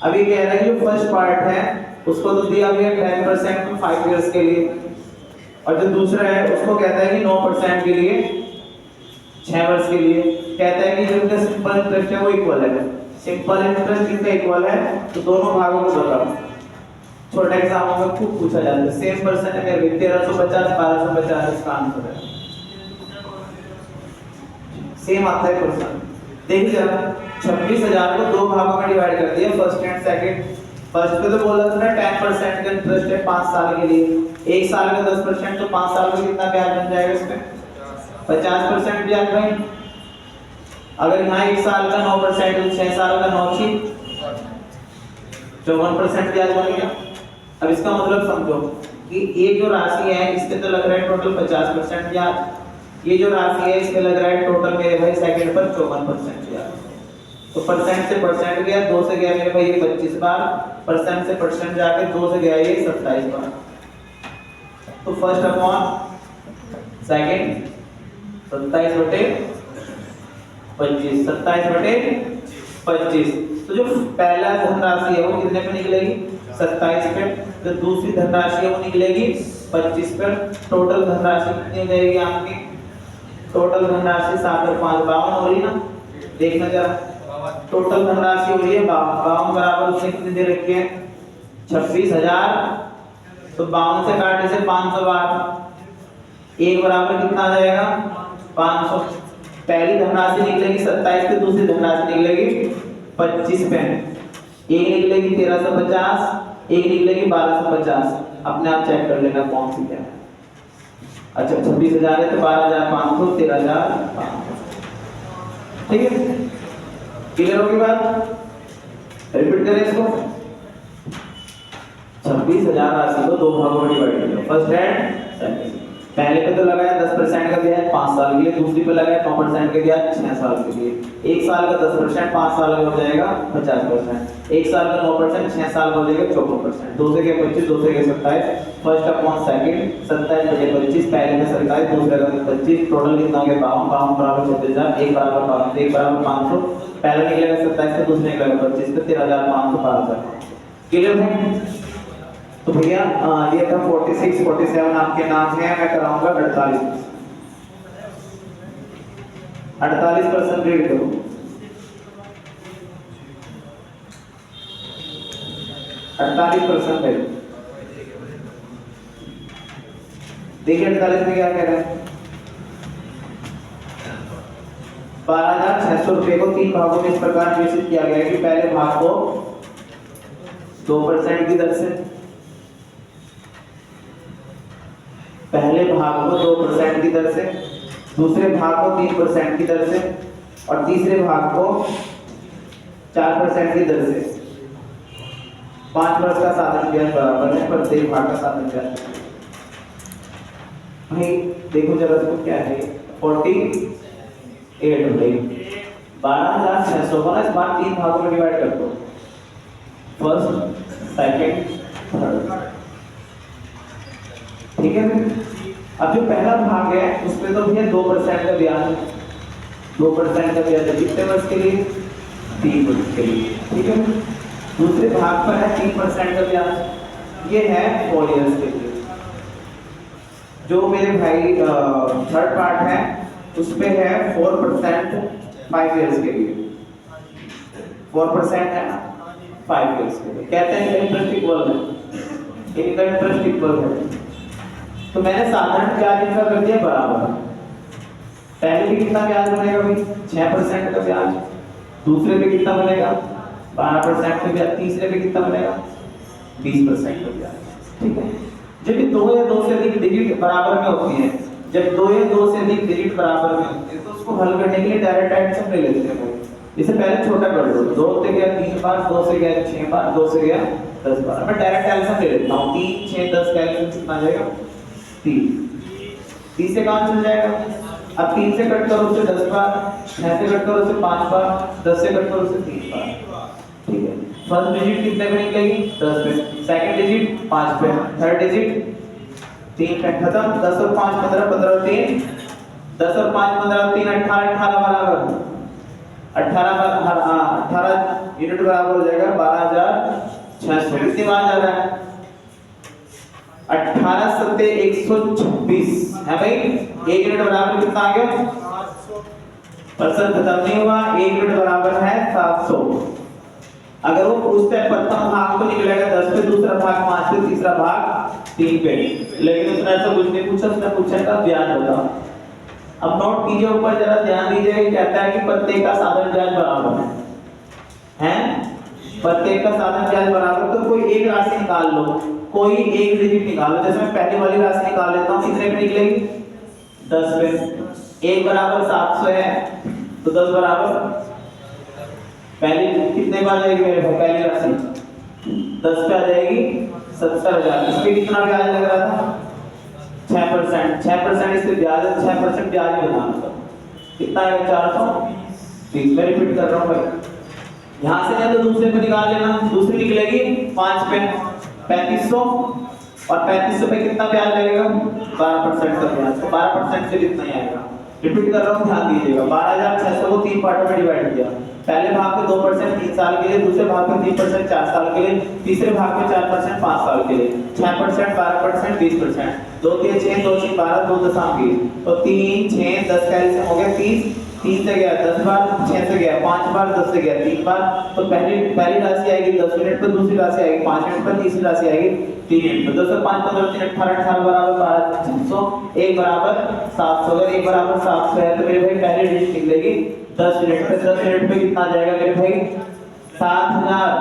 अभी कह रहा है जो फर्स्ट पार्ट है उसको तो दिया गया 10% 5 इयर्स के लिए, और जो दूसरा है उसको कहता है कि 9% के लिए 6 वर्ष के लिए। कहता है कि जो इनका सिंपल इंटरेस्ट है वो इक्वल है। सिंपल इंटरेस्ट इनका इक्वल है तो दोनों भागों को बताओ। छोटा एग्जाम में खूब पूछा जाता है। सेम पर्सन है मेरे 1350 1250 इसका आंसर है। सेम आता है पर्सन। देखिए जरा 26,000 को दो भागों में डिवाइड कर दिया, फर्स्ट एंड सेकंड। फर्स्ट पे तो बोला था ना 10% का इंटरेस्ट है 5 साल के लिए, एक साल का 10% तो 5 साल में कितना ब्याज बन जाएगा इसमें? 50% ब्याज भाई। अगर यहाँ एक साल का 9% तो 6 साल का 9 54% ब्याज बन गया। अब इसका मतलब समझो कि ये जो राशि है इसके तो लग रहा है टोटल 50% ब्याज, ये जो राशि है इसमें लग रहा है टोटल मेरे भाई सेकंड पर 54% ब्याज। तो परसेंट से परसेंट गया, 2 से गया मेरे भाई ये 25 बार, परसेंट से परसेंट जाके 2 से गया ये 27 बार। तो फर्स्ट अपॉन सेकंड 27/25 27/25। तो जो पहला धनराशि है वो कितने पे निकलेगी? 27 पे। जो दूसरी धनराशि है वो निकलेगी 25 पे। टोटल धनराशि कितनी हो जाएगी आपकी? टोटल धनराशि 7 और 5 52 हो रही ना? देखना जरा टोटल धनराशि हो रही है 52 बराबर उसने कितने दे रखी है? 26,000। तो 52 से काटने से 500 बार एक बराबर कितना आ जाएगा? 500। पहली धनराशि निकलेगी 27 पे, दूसरी धनराशि निकलेगी 25 पे। एक निकलेगी 1350, एक निकलेगी 1250। अपने आप चेक कर लेना कौन सी क्या है। अच्छा 26,000 है तो 12,500 13,500। ठीक है, क्लियर होगी बात? रिपीट करें इसको। 26,000 राशि को दो भागों में डिवाइड करें, फर्स्ट एंड सेकंड। पहले पे तो लगाया 10% का ब्याज 5 साल के लिए, दूसरी पे लगाया 9% के ब्याज 6 साल के लिए। एक साल का 10% 5 साल का हो जाएगा 50%, एक साल का 9% 6 साल का हो जाएगा 54%। 2 से गया 25, 2 से गया 27। First upon second 27/25। पहले में 27, दूसरे का 25। टोटल कितना हो गया? 52 बराबर 36,000, एक बराबर 52, एक बराबर 500। पहले निकलेगा 27 से, दूसरे निकलेगा 25 पे। 13,500 12,000। क्लियर है? तो भैया ये था 46 47 आपके नाम है। मैं कराऊंगा 48% रीड करो। %48 देखिए 48 में क्या कह रहा है? 12,600 रुपए को 3 भागों में इस प्रकार निवेशित किया गया है कि पहले भाग को 2% की दर से, पहले भाग को 2% की दर से, दूसरे भाग को 3% की दर से और तीसरे भाग को 4% की दर से 5 वर्ष का साधारण ब्याज बराबर है प्रत्येक भाग का साधारण ब्याज। भाई देखो जरा इसको क्या है? 48 हो गई। 12,600 को इस बार 3 भागों में डिवाइड कर दो, फर्स्ट सेकंड थर्ड। ठीक है। अब जो पहला भाग है उसमें तो भैया 2% का ब्याज, 2% का ब्याज कितने वर्ष के लिए? 3 वर्ष के लिए। ठीक है। दूसरे भाग पर है 3% का ब्याज, ये है 4 इयर्स के लिए। जो मेरे भाई थर्ड पार्ट है उस पे है 4% 5 इयर्स के लिए, 4% है 5 इयर्स के लिए। कहते हैं इंटरेस्ट इक्वल है, इनका इंटरेस्ट इक्वल है। तो मैंने साधारण ब्याज इनका कर दिया बराबर। पहले भी कितना ब्याज बनेगा भाई, 6% का ब्याज। दूसरे पे कितना बनेगा, 12% का ब्याज। तीसरे पे कितना बनेगा, 20% का ब्याज। ठीक है। जब दो या दो से अधिक डिजिट बराबर में होती है, जब दो या दो से अधिक डिजिट बराबर में होते हैं, तो उसको हल करने के लिए डायरेक्ट एडिशन ले लेते हैं। इसे पहले छोटा कर दो, 2 से गया 3 बार, 2 से गया 6 बार, 2 से गया 10 बार। मैं डायरेक्ट एडिशन ले लेता हूँ। 3 6 10 कैलकुलेशन कितना जाएगा, 30 से काम चल जाएगा। अब 3 से कट करो उसे 10 बार, 6 से कट करो उसे 5 बार, 10 से कट करो उसे 3 बार। ठीक है। फर्स्ट डिजिट कितने पे निकलेगी, 10 पे। सेकंड डिजिट 5 पे। थर्ड डिजिट 3 पे। खत्म। 10 और 5 15, 15 और 3 10 और 5 15 और 3 18, 18 बराबर 18 यूनिट बराबर हो जाएगा 12,600। कितनी बार जा रहा है, 18 सत्ते 126 है भाई। 1 यूनिट बराबर कितना आ गया, परसेंट खत्म नहीं हुआ। 1 यूनिट बराबर है 700। अगर वो पूछते हैं प्रथम भाग तो निकलेगा 10 पे, दूसरा भाग 5 पे, तीसरा भाग 3 पे। लेकिन उसने ऐसा कुछ नहीं पूछा, उसने पूछा था ब्याज बताओ। अब नोट कीजिए, ऊपर जरा ध्यान दीजिए। कहता है कि प्रत्येक का साधारण ब्याज बराबर है, प्रत्येक का साधारण ब्याज बराबर। तो कोई एक राशि निकाल लो, कोई एक डिजिट निकालो। जैसे मैं पहली वाली राशि निकाल लेता हूँ, कितने पे निकलेगी, 10 पे। 1 बराबर 700 है, तो 10 बराबर पहली कितने पे आ जाएगी मेरे भाई, पहली राशि 10 पे आ जाएगी 70,000। इस पे कितना ब्याज लग रहा था, 6%। 6% इस पे ब्याज है, 6% ब्याज ही बनाना था। कितना आएगा, 420। मैं रिपीट कर रहा हूँ भाई। यहाँ से नहीं तो दूसरे पे निकाल लेना। दूसरी निकलेगी 5 पे 3500, और 3500 पे कितना ब्याज लगेगा, 12% का ब्याज। तो 12% से कितना ही आएगा। रिपीट कर रहा हूँ, ध्यान दीजिएगा। 12,600 को 3 पार्टों में डिवाइड किया। पहले भाग पे 2% 3 साल के लिए, दूसरे भाग पे 3% 4 साल के लिए, तीसरे भाग पे 4% 5 साल के लिए। 6% 12% 20%। 2 3 6 2 6 12 2 दशम की, तो 3 6 10 का ऐसे हो गया 30। 3 से गया 10 बार, 6 से गया 5 बार, 10 से गया 3 बार। तो पहली राशि आएगी 10 यूनिट पर, दूसरी राशि आएगी 5 यूनिट पर, तीसरी राशि आएगी 3 यूनिट पर। 2 से 5 15 3 18 18 बराबर 12,600। 1 बराबर 700। अगर 1 बराबर 700 है तो मेरे भाई पहली डिजिट निकलेगी 10 यूनिट पे। 10 यूनिट पे कितना जाएगा मेरे भाई, 7,000।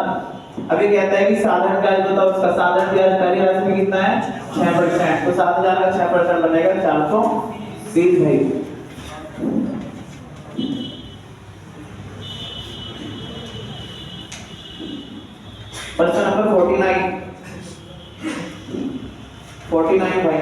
अभी कहता है कि साधारण ब्याज बताओ। उसका साधारण ब्याज पहली राशि में कितना है, 6%। तो 7,000 का 6% बनेगा 420 भाई। प्रश्न नंबर 49 भाई।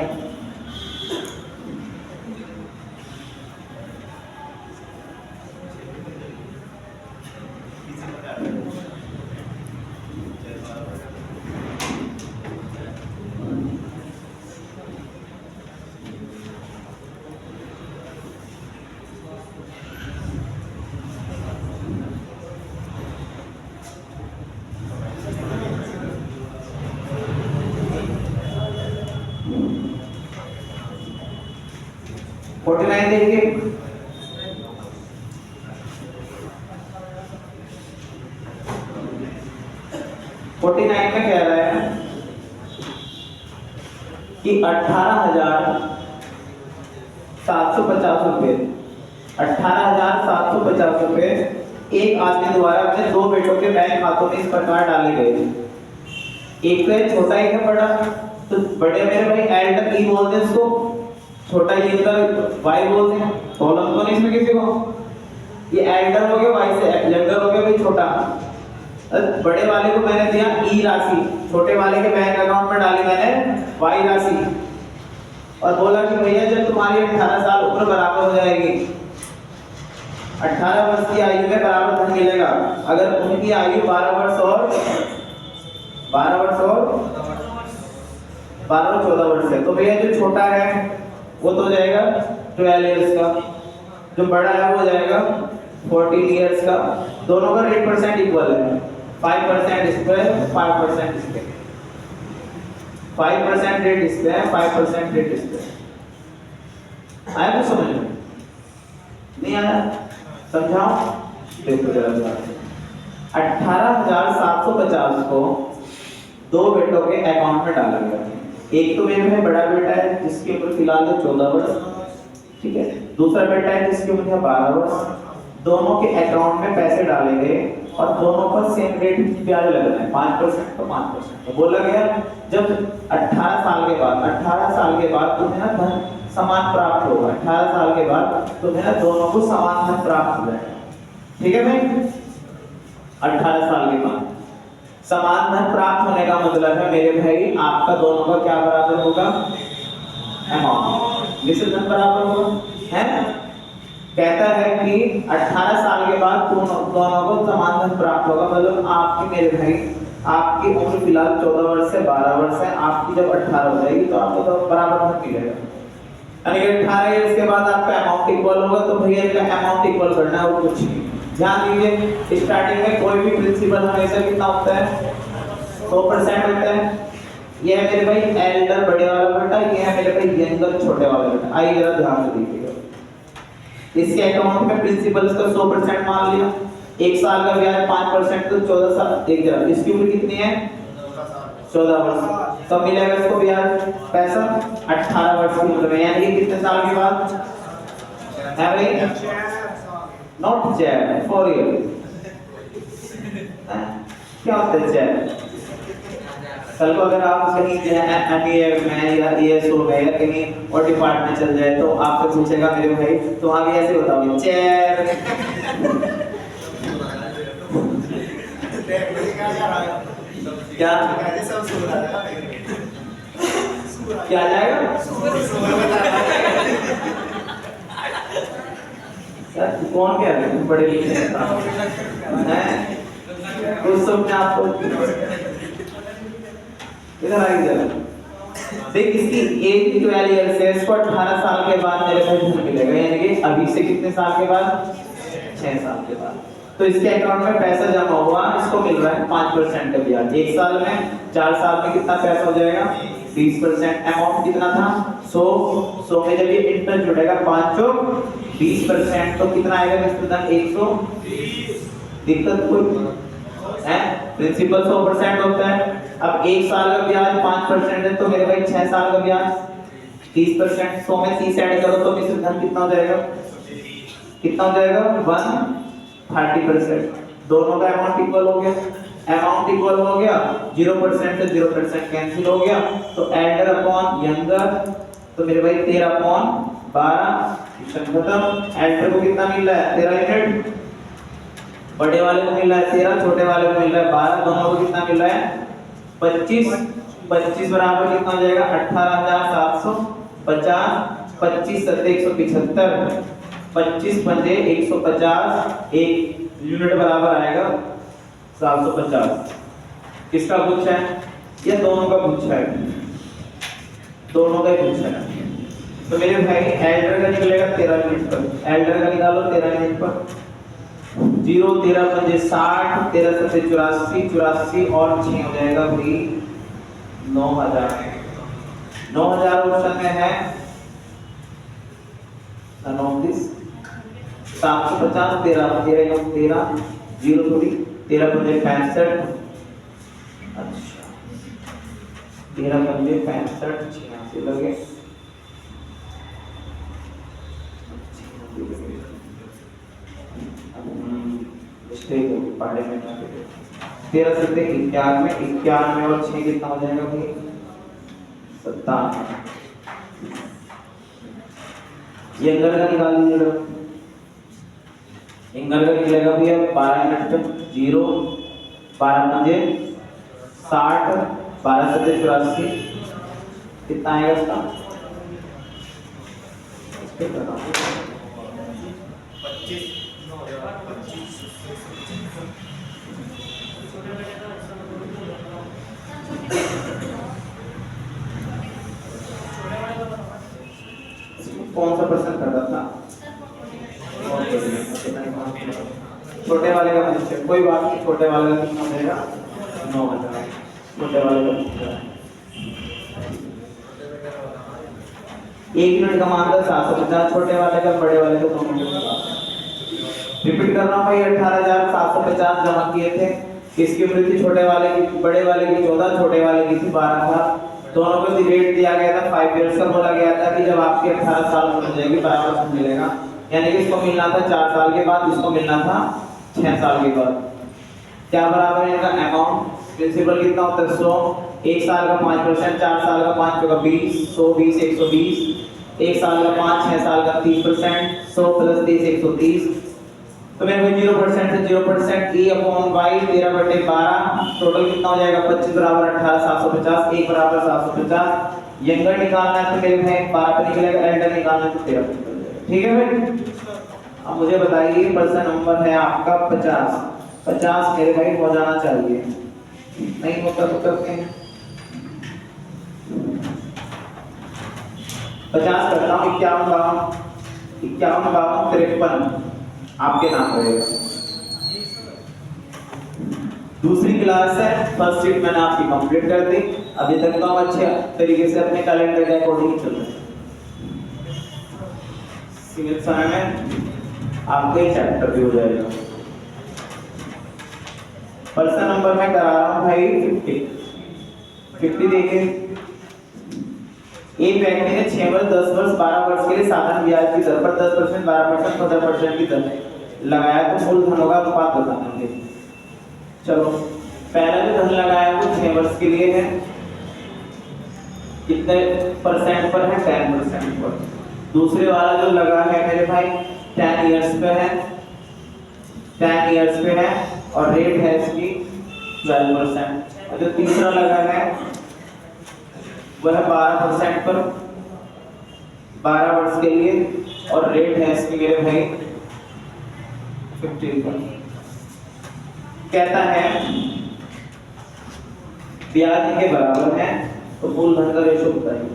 देखिए 49 में कह रहा है कि 18,750 रुपए, 18,750 रुपए एक आदमी द्वारा अपने 2 बेटों के बैंक खातों में इस प्रकार डाले गए। एक तो छोटा, एक है बड़ा। तो बड़े मेरे भाई एल्डर ई बोलते हैं इसको, छोटा ये इनका वाई बोलते हैं। कॉलम तो नहीं इसमें किसी को, ये एल्डर हो गया, वाई से यंगर हो गया भाई छोटा। बड़े वाले को मैंने दिया ई राशि, छोटे वाले के बैंक अकाउंट में डाली मैंने वाई राशि, और बोला कि भैया जब तुम्हारी 18 साल उम्र बराबर हो जाएगी, 18 वर्ष की आयु में बराबर धन मिलेगा। अगर उनकी आयु 12 वर्ष और 14 वर्ष है, तो भैया जो छोटा है वो तो हो जाएगा 12 इयर्स का, जो बड़ा है वो हो जाएगा 14 इयर्स का। दोनों का 8% इक्वल है, 5% इस पे, 5% इस पे, 5% रेट इस पे है, 5% रेट इस पे। आया कुछ समझ में? नहीं आया? समझाओ, देखो जरा। 18,750 को दो बेटों के अकाउंट में डाला गया। एक तो मेरे भाई बड़ा बेटा है जिसकी उम्र फिलहाल है 14 वर्ष, ठीक है। दूसरा बेटा है जिसकी उम्र है 12 वर्ष। दोनों के अकाउंट में पैसे डाले गए और दोनों पर सेम रेट ब्याज लगना है, 5% तो 5%। तो बोला गया जब 18 साल के बाद तुम्हें ना धन समान प्राप्त होगा। 18 साल के बाद तुम्हें ना दोनों को समान धन प्राप्त हो जाएगा, ठीक है भाई। 18 साल के बाद समान धन प्राप्त होने का मतलब है मेरे भाई आपका दोनों का क्या बराबर होगा? अमाउंट, निश्चित धन बराबर होगा, है। कहता है कि 18 साल के बाद दोनों को समान धन प्राप्त होगा, मतलब आपकी मेरे भाई आपकी उम्र फिलहाल 14 वर्ष से 12 वर्ष है, आपकी जब 18 हो जाएगी तो आपको तो बराबर धन मिलेगा। यानी कि 18 ईयर्स के बाद आपका अमाउंट इक्वल होगा, तो भैया इसका अमाउंट इक्वल करना है और कुछ नहीं। ध्यान दीजिए स्टार्टिंग में कोई भी प्रिंसिपल हमेशा कितना होता है? 100% होता है। ये है मेरे भाई एल्डर बड़े वाला बेटा, ये है मेरे भाई यंगर छोटे वाला बेटा। आइए जरा ध्यान से देखिएगा। इसके अकाउंट में प्रिंसिपल का 100% मान लिया, एक साल का ब्याज 5% तो 14 साल। एक जरा इसकी उम्र कितनी है? 14 वर्ष। तो मिलेगा इसको ब्याज पैसा 18 वर्ष की उम्र में, यानी कि कितने साल के बाद है भाई? Not chat 4 year. क्या होता है चैट? कल को अगर आप कहीं एमबीए में या ईएस हो गए या कहीं और डिपार्टमेंट चल जाए तो आपसे पूछेगा मेरे भाई तो आप ऐसे बताओगे चेयर। क्या क्या जाएगा? कौन कह रहे हैं पढ़े लिखे हैं? उस सब में आपको इधर आइए जरा। देख इसकी एज 12 ईयर से इसको 18 साल के बाद मेरे भाई धन मिलेगा, यानी कि अभी से कितने साल के बाद? 6 साल के बाद। तो इसके अकाउंट में पैसा जमा हुआ, इसको मिल रहा है 5% का ब्याज। एक साल में 4 साल में कितना पैसा हो जाएगा? 20%। अमाउंट कितना था? 100 में जब ये इंटरेस्ट जुड़ेगा 5 चौक 20%, तो कितना आएगा निश्चित धन? 120। दिक्कत कोई है? प्रिंसिपल 100% होता है। अब एक साल का ब्याज 5% है तो मेरे भाई 6 साल का ब्याज 30%। 100 में 30 ऐड करो तो निश्चित धन कितना हो जाएगा? कितना हो जाएगा? 130%। दोनों का अमाउंट इक्वल हो गया। अमाउंट इक्वल हो गया, 0% से 0% कैंसिल हो गया, तो एल्डर अपॉन यंगर, तो मेरे भाई 13/12 खत्म। एल्डर को कितना मिल रहा है? 13 यूनिट। बड़े वाले को मिल रहा है 13, छोटे वाले को मिल रहा है 12। दोनों को कितना मिल रहा है? 25। 25 बराबर कितना हो जाएगा? 18,750। 25 सत्ते 175। 25 पंजे 150। एक यूनिट बराबर आएगा 750। किसका गुच्छा है? ये दोनों का गुच्छा है, दोनों का गुच्छा है। तो मेरे भाई एल्डर का निकलेगा 13 यूनिट पर। एल्डर का निकालो 13 यूनिट पर। 0 13 पंजे 60, 13 सत्ते 84, 84 और 6 हो जाएगा भाई 9000। 9000 ऑप्शन में है 29 750। 13 13 0 थोड़ी 13 पंजे 65। अच्छा 13 पंजे 65 86 लगे। मिस्टेक होगी पढ़ने में ना। 13 सत्ते 91, 91 और 6 कितना हो जाएगा भाई? 57। ये अंदर का निकाल दीजिएगा। इंगर का निकलेगा भैया 12 यूनिट पे 0 12 पंजे 60 12 सत्ते 84। कितना आएगा इसका? 25। कौन सा पर्सन कर रहा था? छोटे वाले का पूछे, कोई बात नहीं। छोटे वाले का कितना देगा? 9000। छोटे वाले का 1 यूनिट का मान 750। छोटे वाले का बड़े वाले का 2 यूनिट का रिपीट कर रहा हूँ भाई, 18,750 जमा किए थे। किसकी उम्र थी? छोटे वाले की, बड़े वाले की 14, छोटे वाले की थी 12 साल। दोनों को रेट दिया गया था 5 इयर्स का। बोला गया था कि जब आपकी 18 साल हो जाएगी बराबर मिलेगा, यानी कि इसको मिलना था 4 साल के बाद, इसको मिलना था 6 साल के बाद। क्या बराबर है इनका अमाउंट? प्रिंसिपल कितना होता है? 100। 1 साल का 5%, 4 साल का 5 का 20, 100 20 120। 1 साल का 5, 6 साल का 30%, 100 + 30 130। तो मेरे को 0% से 0% E/y 13/12 टोटल कितना हो जाएगा? 25 बराबर 18,750, 1 बराबर 750। यंगर निकालना है तो मेरे भाई 12 पे निकलेगा, एल्डर निकालना है तो 13 पे निकलेगा। ठीक है भाई? अब मुझे बताइए पर्सन नंबर है आपका 50। 50 मेरे भाई हो जाना चाहिए, नहीं होता तो करते हैं 50 करता हूँ। 51 52 53 आपके नाम रहेगा। दूसरी क्लास है, फर्स्ट शीट मैंने आपकी कंप्लीट कर दी। अभी तक तो हम अच्छे तरीके से अपने कैलेंडर के अकॉर्डिंग चल रहे हैं। सीमित समय में आपको ये चैप्टर भी हो जाएगा। पर्सन नंबर मैं करा रहा हूं भाई 50 देखिए। एक व्यक्ति ने 6 वर्ष 10 वर्ष 12 वर्ष के लिए साधारण ब्याज की दर पर 10%, 12%, 15% की दर लगाया तो मूलधन होगा अनुपात बताएंगे। चलो पहला जो धन लगाया वो 6 वर्ष के लिए है, कितने परसेंट पर है? 10% पर। दूसरे वाला जो लगा है मेरे भाई 10 इयर्स पे है, 10 इयर्स पे है और रेट है इसकी 12%। और जो तीसरा लगा है वह 12% पर 12 वर्ष के लिए और रेट है इसकी मेरे भाई 50%। कहता है ब्याज के बराबर है तो मूलधन का रेशो बताइए।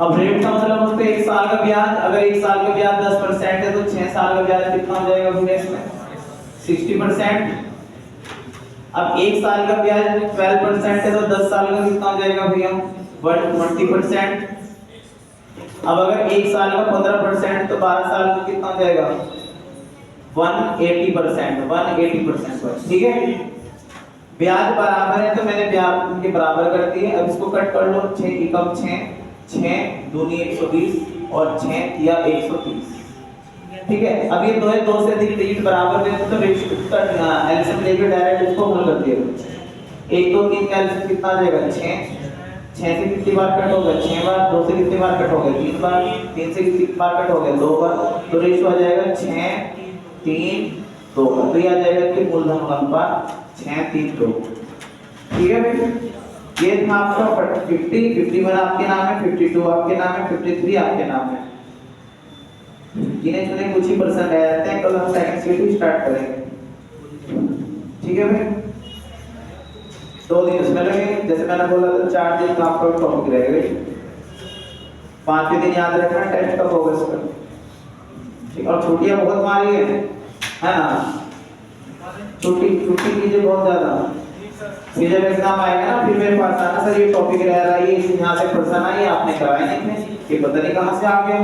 अब रेट का मतलब होता है 1 साल का ब्याज। अगर 1 साल का ब्याज 10% है तो 6 साल का ब्याज कितना हो जाएगा भैया इसमें? 60%। अब 1 साल का ब्याज 12% है तो 10 साल का कितना हो जाएगा भैया? 120%। अब अगर 1 साल का 15% तो 12 साल का कितना हो जाएगा? 180%। ठीक है, ब्याज बराबर है तो मैंने ब्याज के बराबर कर दिए। अब इसको कट कर लो, 6 एकम 6 दूनी 120 और 6 या 130। ठीक है, अब ये 2 से अधिक डिजिट बराबर है तो रेशियो का एलसीएम लेके डायरेक्ट इसको हल कर दिया। 1 2 3 का एलसीएम कितना आ जाएगा? 6 से कितनी बार कट होगा? 6 बार। 2 से कितनी बार कट होगा? 3 बार। 3 से कितनी बार कट होगा? 2 बार। तो रेशियो आ जाएगा 6 3 2। तो ये आ जाएगा कि मूलधन का अनुपात 6 3 2। ठीक है भाई, ये था आपका 50 51 आपके नाम है, 52 आपके नाम है, 53 आपके नाम है। गिने चुने कुछ ही पर्सन रह जाते हैं। कल हम सेकंड सीट स्टार्ट करेंगे। ठीक है भाई, 2 दिन उसमें लगेंगे। जैसे मैंने बोला था 4 दिन का आपका टॉपिक रहेगा। 5वें दिन याद रखना टेस्ट कब होगा इसका। ठीक, और छुट्टियां बहुत मारी है ना? छुट्टी कीजिए बहुत ज्यादा। फिर जब एग्जाम आएगा ना फिर मेरे पास आना, सर ये टॉपिक रह रहा है, ये यहाँ से पर्सन आई आपने कराया नहीं, ये पता नहीं कहाँ से आ गया।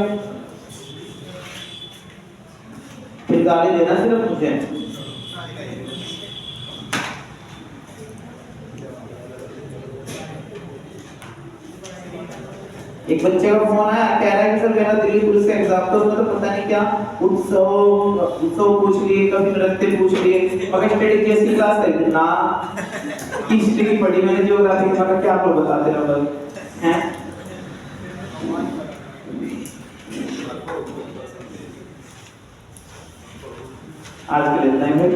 फिर गाली देना सिर्फ मुझे। एक बच्चे का फोन आया, कह रहा है कि सर मेरा दिल्ली पुलिस का एग्जाम था, उसमें तो पता नहीं क्या उत्सव पूछ लिए, कभी नृत्य पूछ लिए, मगर स्टडी कैसी क्लास है ना, हिस्ट्री की पढ़ी मैंने, ज्योग्राफी की, मगर क्या आपको बताते रहो हैं। आज के लिए इतना ही है।